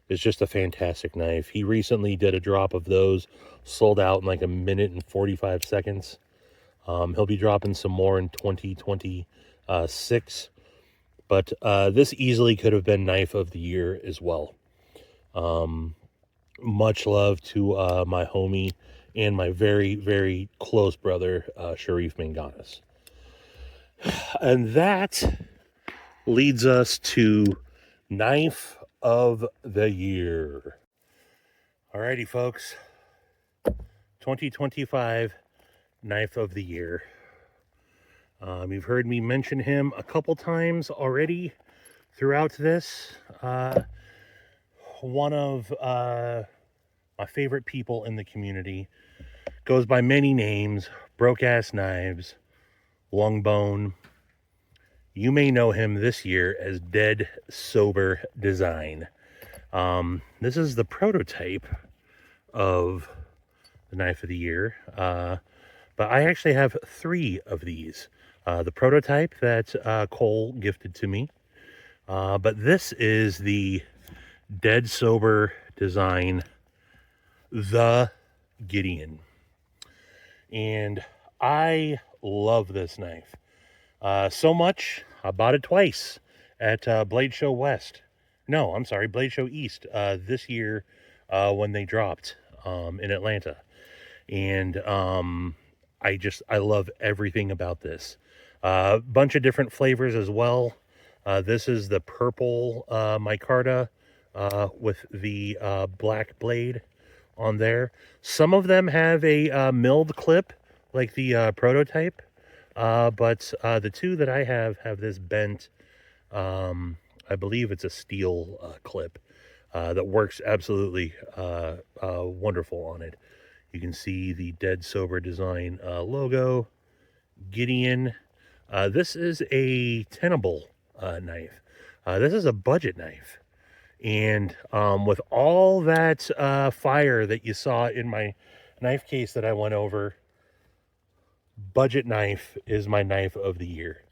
is just a fantastic knife. He recently did a drop of those, sold out in like a minute and 45 seconds. He'll be dropping some more in 2026. But this easily could have been knife of the year as well. Much love to my homie and my very, very close brother, Sharif Manganus. And that leads us to Knife of the Year. Alrighty, folks. 2025 Knife of the Year. You've heard me mention him a couple times already throughout this. One of my favorite people in the community. Goes by many names. Broke Ass Knives. LungBone. You may know him this year as Dead Sober Design. This is the prototype of the Knife of the Year. But I actually have 3 of these. The prototype that Cole gifted to me. But this is the Dead Sober Design, the Gideon. And I love this knife. So much, I bought it twice at Blade Show West. No, I'm sorry, Blade Show East this year when they dropped in Atlanta. And I love everything about this. Bunch of different flavors as well. This is the purple micarta with the black blade on there. Some of them have a milled clip like the prototype. But the 2 that I have this bent, I believe it's a steel clip that works absolutely wonderful on it. You can see the Dead Sober Design logo, Gideon. This is a tenable knife. This is a budget knife. And with all that fire that you saw in my knife case that I went over, budget knife is my knife of the year.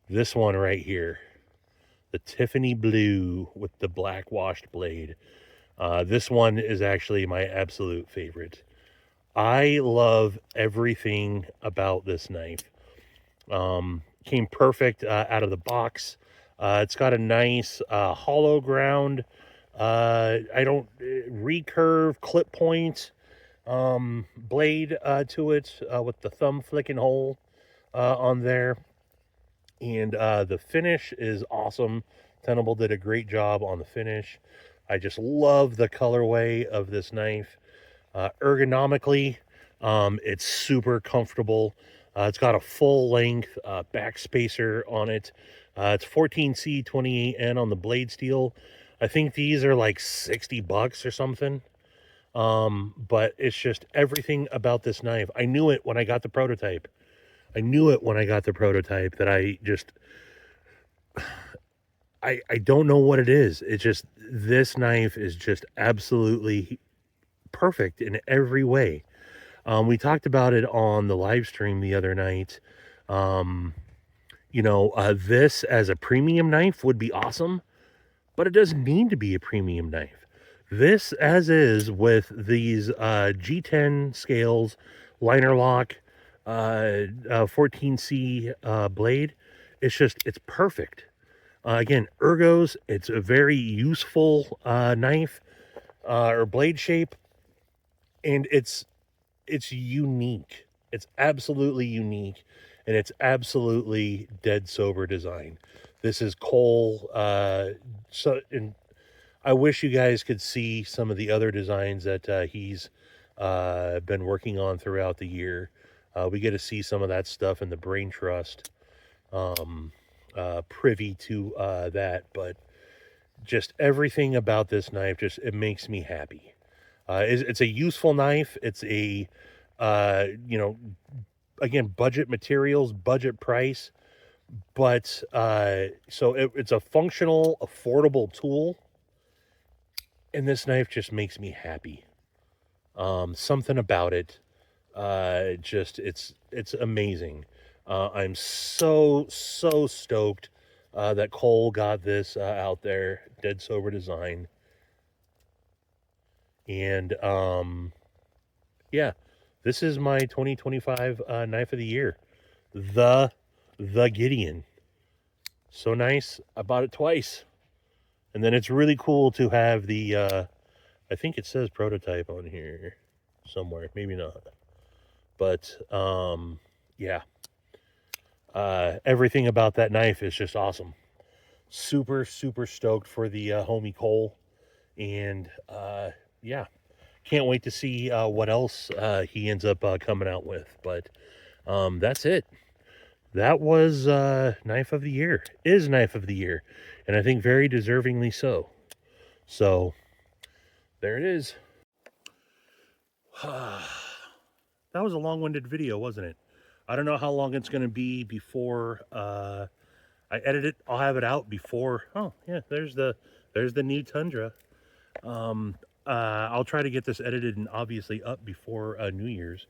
This one right here, the Tiffany blue with the black washed blade. This one is actually my absolute favorite. I love everything about this knife. Came perfect out of the box. It's got a nice hollow ground. I don't recurve clip point blade to it with the thumb flicking hole on there. And the finish is awesome. Tenable did a great job on the finish. I just love the colorway of this knife. Ergonomically, it's super comfortable. It's got a full length back spacer on it. It's 14C 28N on the blade steel. I think these are like $60 or something. But it's just everything about this knife. I knew it when I got the prototype. That I don't know what it is. It's just, this knife is just absolutely perfect in every way. We talked about it on the live stream the other night. This as a premium knife would be awesome, but it doesn't need to be a premium knife. This as is with these G10 scales, liner lock, 14C blade. It's perfect. Again, ergos, it's a very useful knife or blade shape, and it's unique. It's absolutely unique, and it's absolutely dead sober design. This is Cole. And I wish you guys could see some of the other designs that he's been working on throughout the year. We get to see some of that stuff in the Brain Trust, privy to that, but just everything about this knife, it makes me happy. It's a useful knife. It's a, again, budget materials, budget price, but it's a functional, affordable tool. And this knife just makes me happy. Something about it, it's amazing. I'm so stoked that Cole got this out there, dead sober design. And yeah, this is my 2025 knife of the year, the Gideon. So nice. I bought it twice. And then it's really cool to have the, I think it says prototype on here somewhere. Maybe not. But, yeah. Everything about that knife is just awesome. Super stoked for the homie Cole. And, yeah. Can't wait to see what else he ends up coming out with. But that's it. That was Knife of the Year. Is Knife of the Year. And I think very deservingly so. So, there it is. That was a long-winded video, wasn't it? I don't know how long it's going to be before I edit it. I'll have it out before. Oh, yeah, there's the new Tundra. I'll try to get this edited and obviously up before New Year's.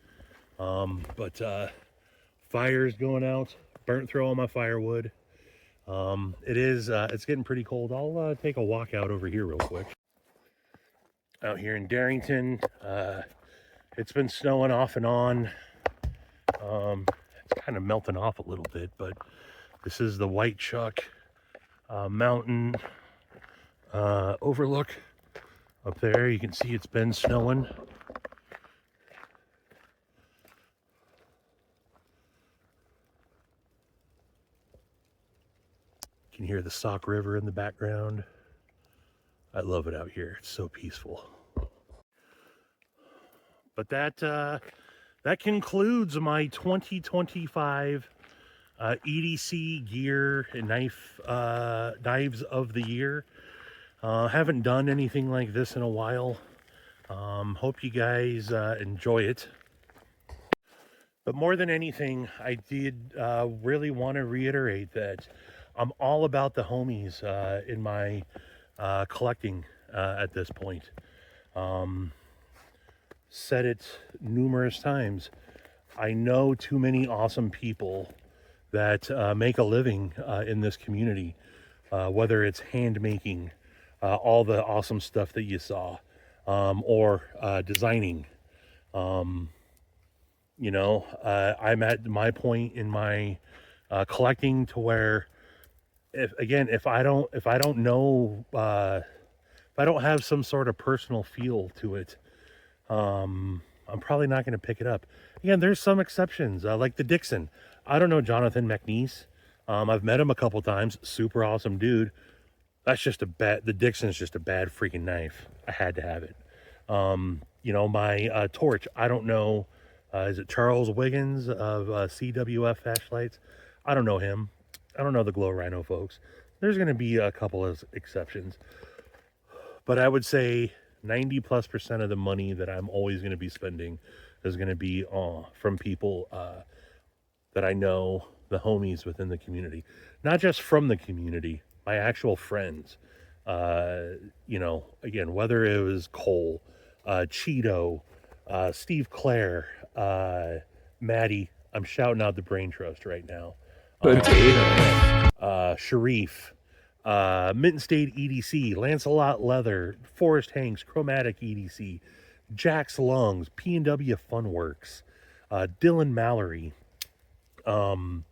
But fire's going out. Burnt through all my firewood. It's getting pretty cold. I'll take a walk out over here real quick. Out here in Darrington, it's been snowing off and on. It's kind of melting off a little bit, but this is the White Chuck mountain overlook up there. You can see it's been snowing. You can hear the Sauk River in the background. I love it out here. It's so peaceful. But that concludes my 2025 EDC gear and knives of the year. Haven't done anything like this in a while. Hope you guys enjoy it. But more than anything, I did really want to reiterate that I'm all about the homies in my collecting at this point. said it numerous times. I know too many awesome people that make a living in this community, whether it's hand making, all the awesome stuff that you saw, or designing. Um, I'm at my point in my collecting to where, if I don't know, if I don't have some sort of personal feel to it, I'm probably not going to pick it up. Again, there's some exceptions, like the Dixon. I don't know Jonathan McNeese. I've met him a couple times. Super awesome dude. That's just a bad. The Dixon's just a bad freaking knife. I had to have it. My torch. I don't know. Is it Charles Wiggins of CWF Flashlights? I don't know him. I don't know the Glow Rhino folks. There's going to be a couple of exceptions, but I would say 90+% of the money that I'm always going to be spending is going to be from people that I know, the homies within the community, not just from the community, my actual friends. Again, whether it was Cole, Cheeto, Steve Clare, Maddie. I'm shouting out the Brain Trust right now. Sharif, Mitten State EDC, Lancelot Leather, Forest Hanks, Chromatic EDC, Jack's Lungs, P&W Funworks, Dylan Mallory, Double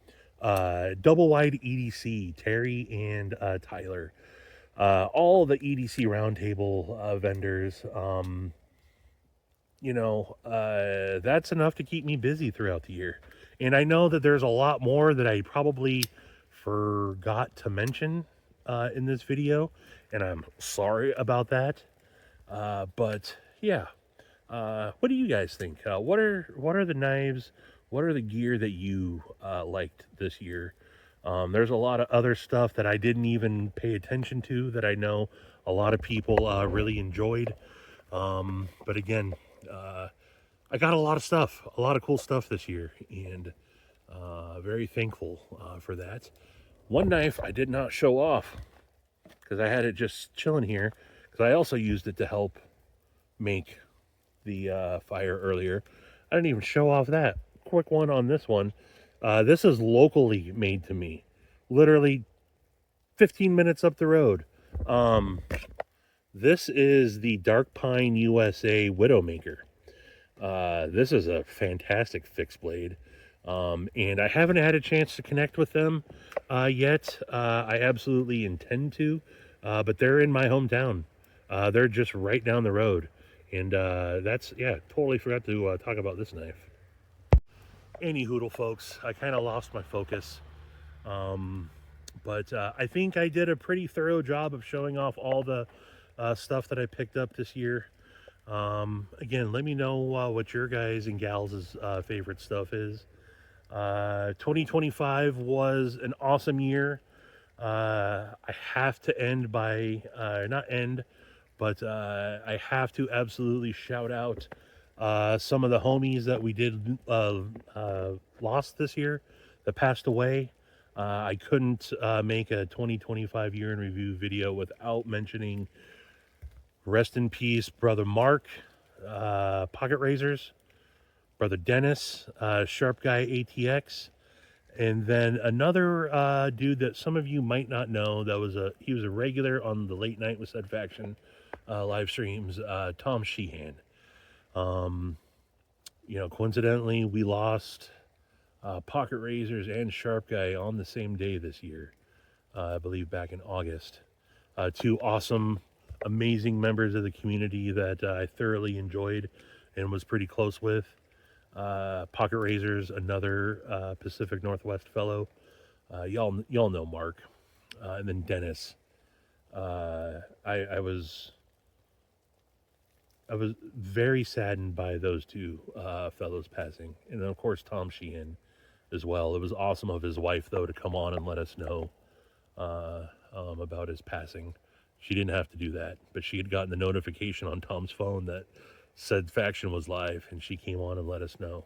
Wide EDC, Terry and Tyler, all the EDC roundtable vendors. That's enough to keep me busy throughout the year. And I know that there's a lot more that I probably forgot to mention in this video, and I'm sorry about that. But yeah, what do you guys think? What are the knives? What are the gear that you liked this year? There's a lot of other stuff that I didn't even pay attention to that I know a lot of people really enjoyed. But again, I got a lot of stuff, a lot of cool stuff this year, and very thankful for that. One knife I did not show off because I had it just chilling here because I also used it to help make the fire earlier. I didn't even show off that. Quick one on this one. This is locally made to me, literally 15 minutes up the road. This is the Dark Pine USA Widowmaker. This is a fantastic fixed blade. And I haven't had a chance to connect with them yet. I absolutely intend to, but they're in my hometown. They're just right down the road. And totally forgot to talk about this knife. Any hoodle, folks, I kind of lost my focus. But I think I did a pretty thorough job of showing off all the stuff that I picked up this year. Again, let me know what your guys and gals' favorite stuff is. 2025 was an awesome year. I have to end by, not end, but I have to absolutely shout out some of the homies that we did lost this year that passed away. I couldn't make a 2025 year in review video without mentioning rest in peace, Brother Mark, Pocket Razors, Brother Dennis, Sharp Guy ATX, and then another dude that some of you might not know he was a regular on the Late Night with Said Faction live streams, Tom Sheehan. Coincidentally, we lost Pocket Razors and Sharp Guy on the same day this year, I believe back in August. Two awesome, amazing members of the community that I thoroughly enjoyed and was pretty close with. Pocket Razors, another Pacific Northwest fellow. Y'all know Mark, and then Dennis. I was very saddened by those two fellows passing, and then of course Tom Sheehan as well. It was awesome of his wife though to come on and let us know about his passing. She didn't have to do that, but she had gotten the notification on Tom's phone that Said Faction was live, and she came on and let us know.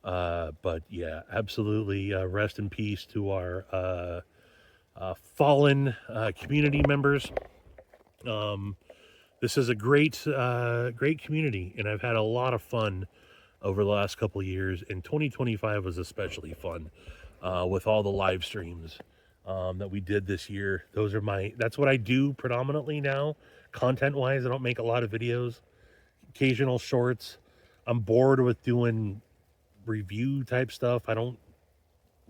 But yeah, absolutely rest in peace to our fallen community members. this is a great great community, and I've had a lot of fun over the last couple of years, and 2025 was especially fun with all the live streams that we did this year. That's what I do predominantly now, content wise. I don't make a lot of videos, occasional shorts. I'm bored with doing review type stuff. I don't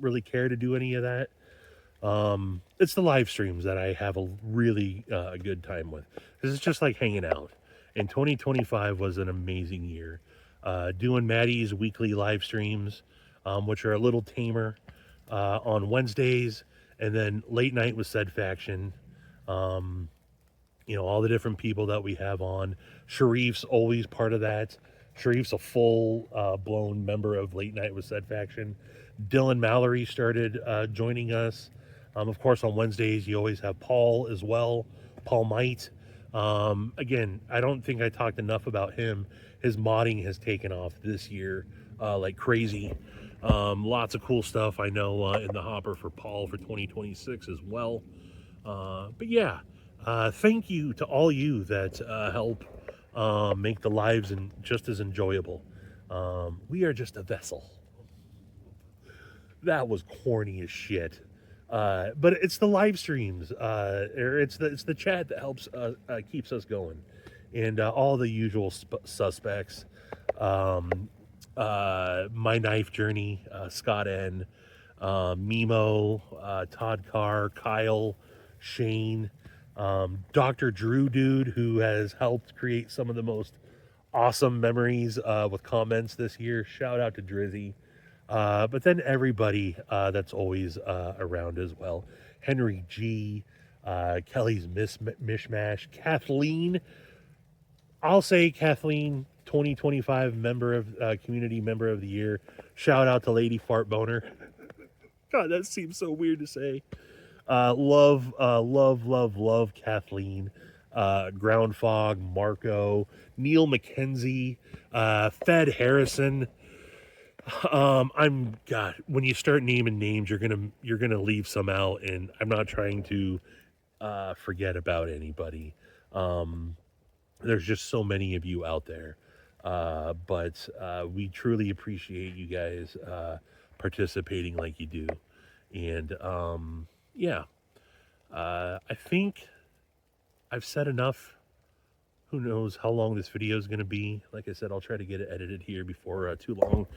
really care to do any of that. It's the live streams that I have a really good time with, because it's just like hanging out. And 2025 was an amazing year. Doing Maddie's weekly live streams, which are a little tamer on Wednesdays, and then late night with Said Faction. All the different people that we have on. Sharif's always part of that. Sharif's a full blown member of Late Night with Said Faction. Dylan Mallory started joining us. Of course, on Wednesdays, you always have Paul as well. Paul Might. Again, I don't think I talked enough about him. His modding has taken off this year like crazy. Lots of cool stuff I know in the hopper for Paul for 2026 as well. But yeah, thank you to all you that help make the lives just as enjoyable. We are just a vessel. That was corny as shit. But it's the live streams, or it's the chat that helps keeps us going, and all the usual suspects. My Knife Journey, Scott N, Mimo, Todd Carr, Kyle, Shane, Dr. Drew Dude, who has helped create some of the most awesome memories with comments this year. Shout out to Drizzy. But then everybody that's always around as well. Henry G, Kelly's Mishmash, Kathleen. I'll say Kathleen, 2025 member of community member of the year. Shout out to Lady Fart Boner. God, that seems so weird to say. Love Kathleen. Ground Fog, Marco, Neil McKenzie, Fed Harrison. When you start naming names, you're gonna leave some out, and I'm not trying to forget about anybody. There's just so many of you out there, but we truly appreciate you guys participating like you do, and yeah, I think I've said enough. Who knows how long this video is going to be. Like I said, I'll try to get it edited here before too long.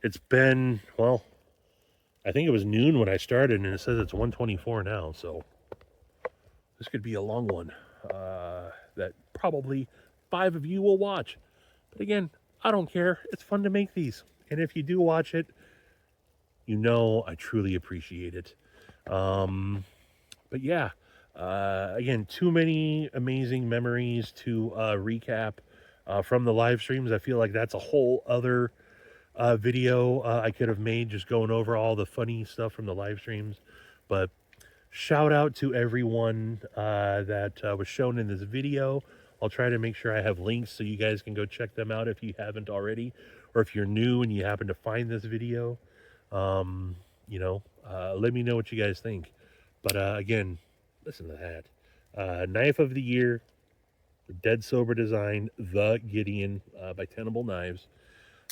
It's been, well, I think it was noon when I started, and it says it's 1:24 now, so this could be a long one that probably 5 of you will watch. But again, I don't care. It's fun to make these, and if you do watch it, you know I truly appreciate it. But yeah, again, too many amazing memories to recap from the live streams. I feel like that's a whole other video I could have made, just going over all the funny stuff from the live streams. But shout out to everyone that was shown in this video. I'll try to make sure I have links so you guys can go check them out if you haven't already, or if you're new and you happen to find this video. Let me know what you guys think. But again, listen to that. Knife of the Year, Dead Sober Design, The Gideon by Tenable Knives.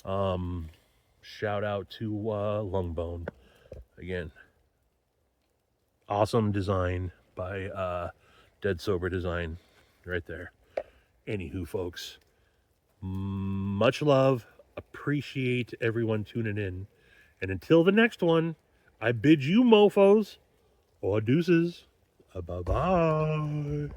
Shout out to LungBone. Again, awesome design by Dead Sober Design right there. Anywho, folks, much love. Appreciate everyone tuning in. And until the next one, I bid you mofos or deuces. Bye-bye.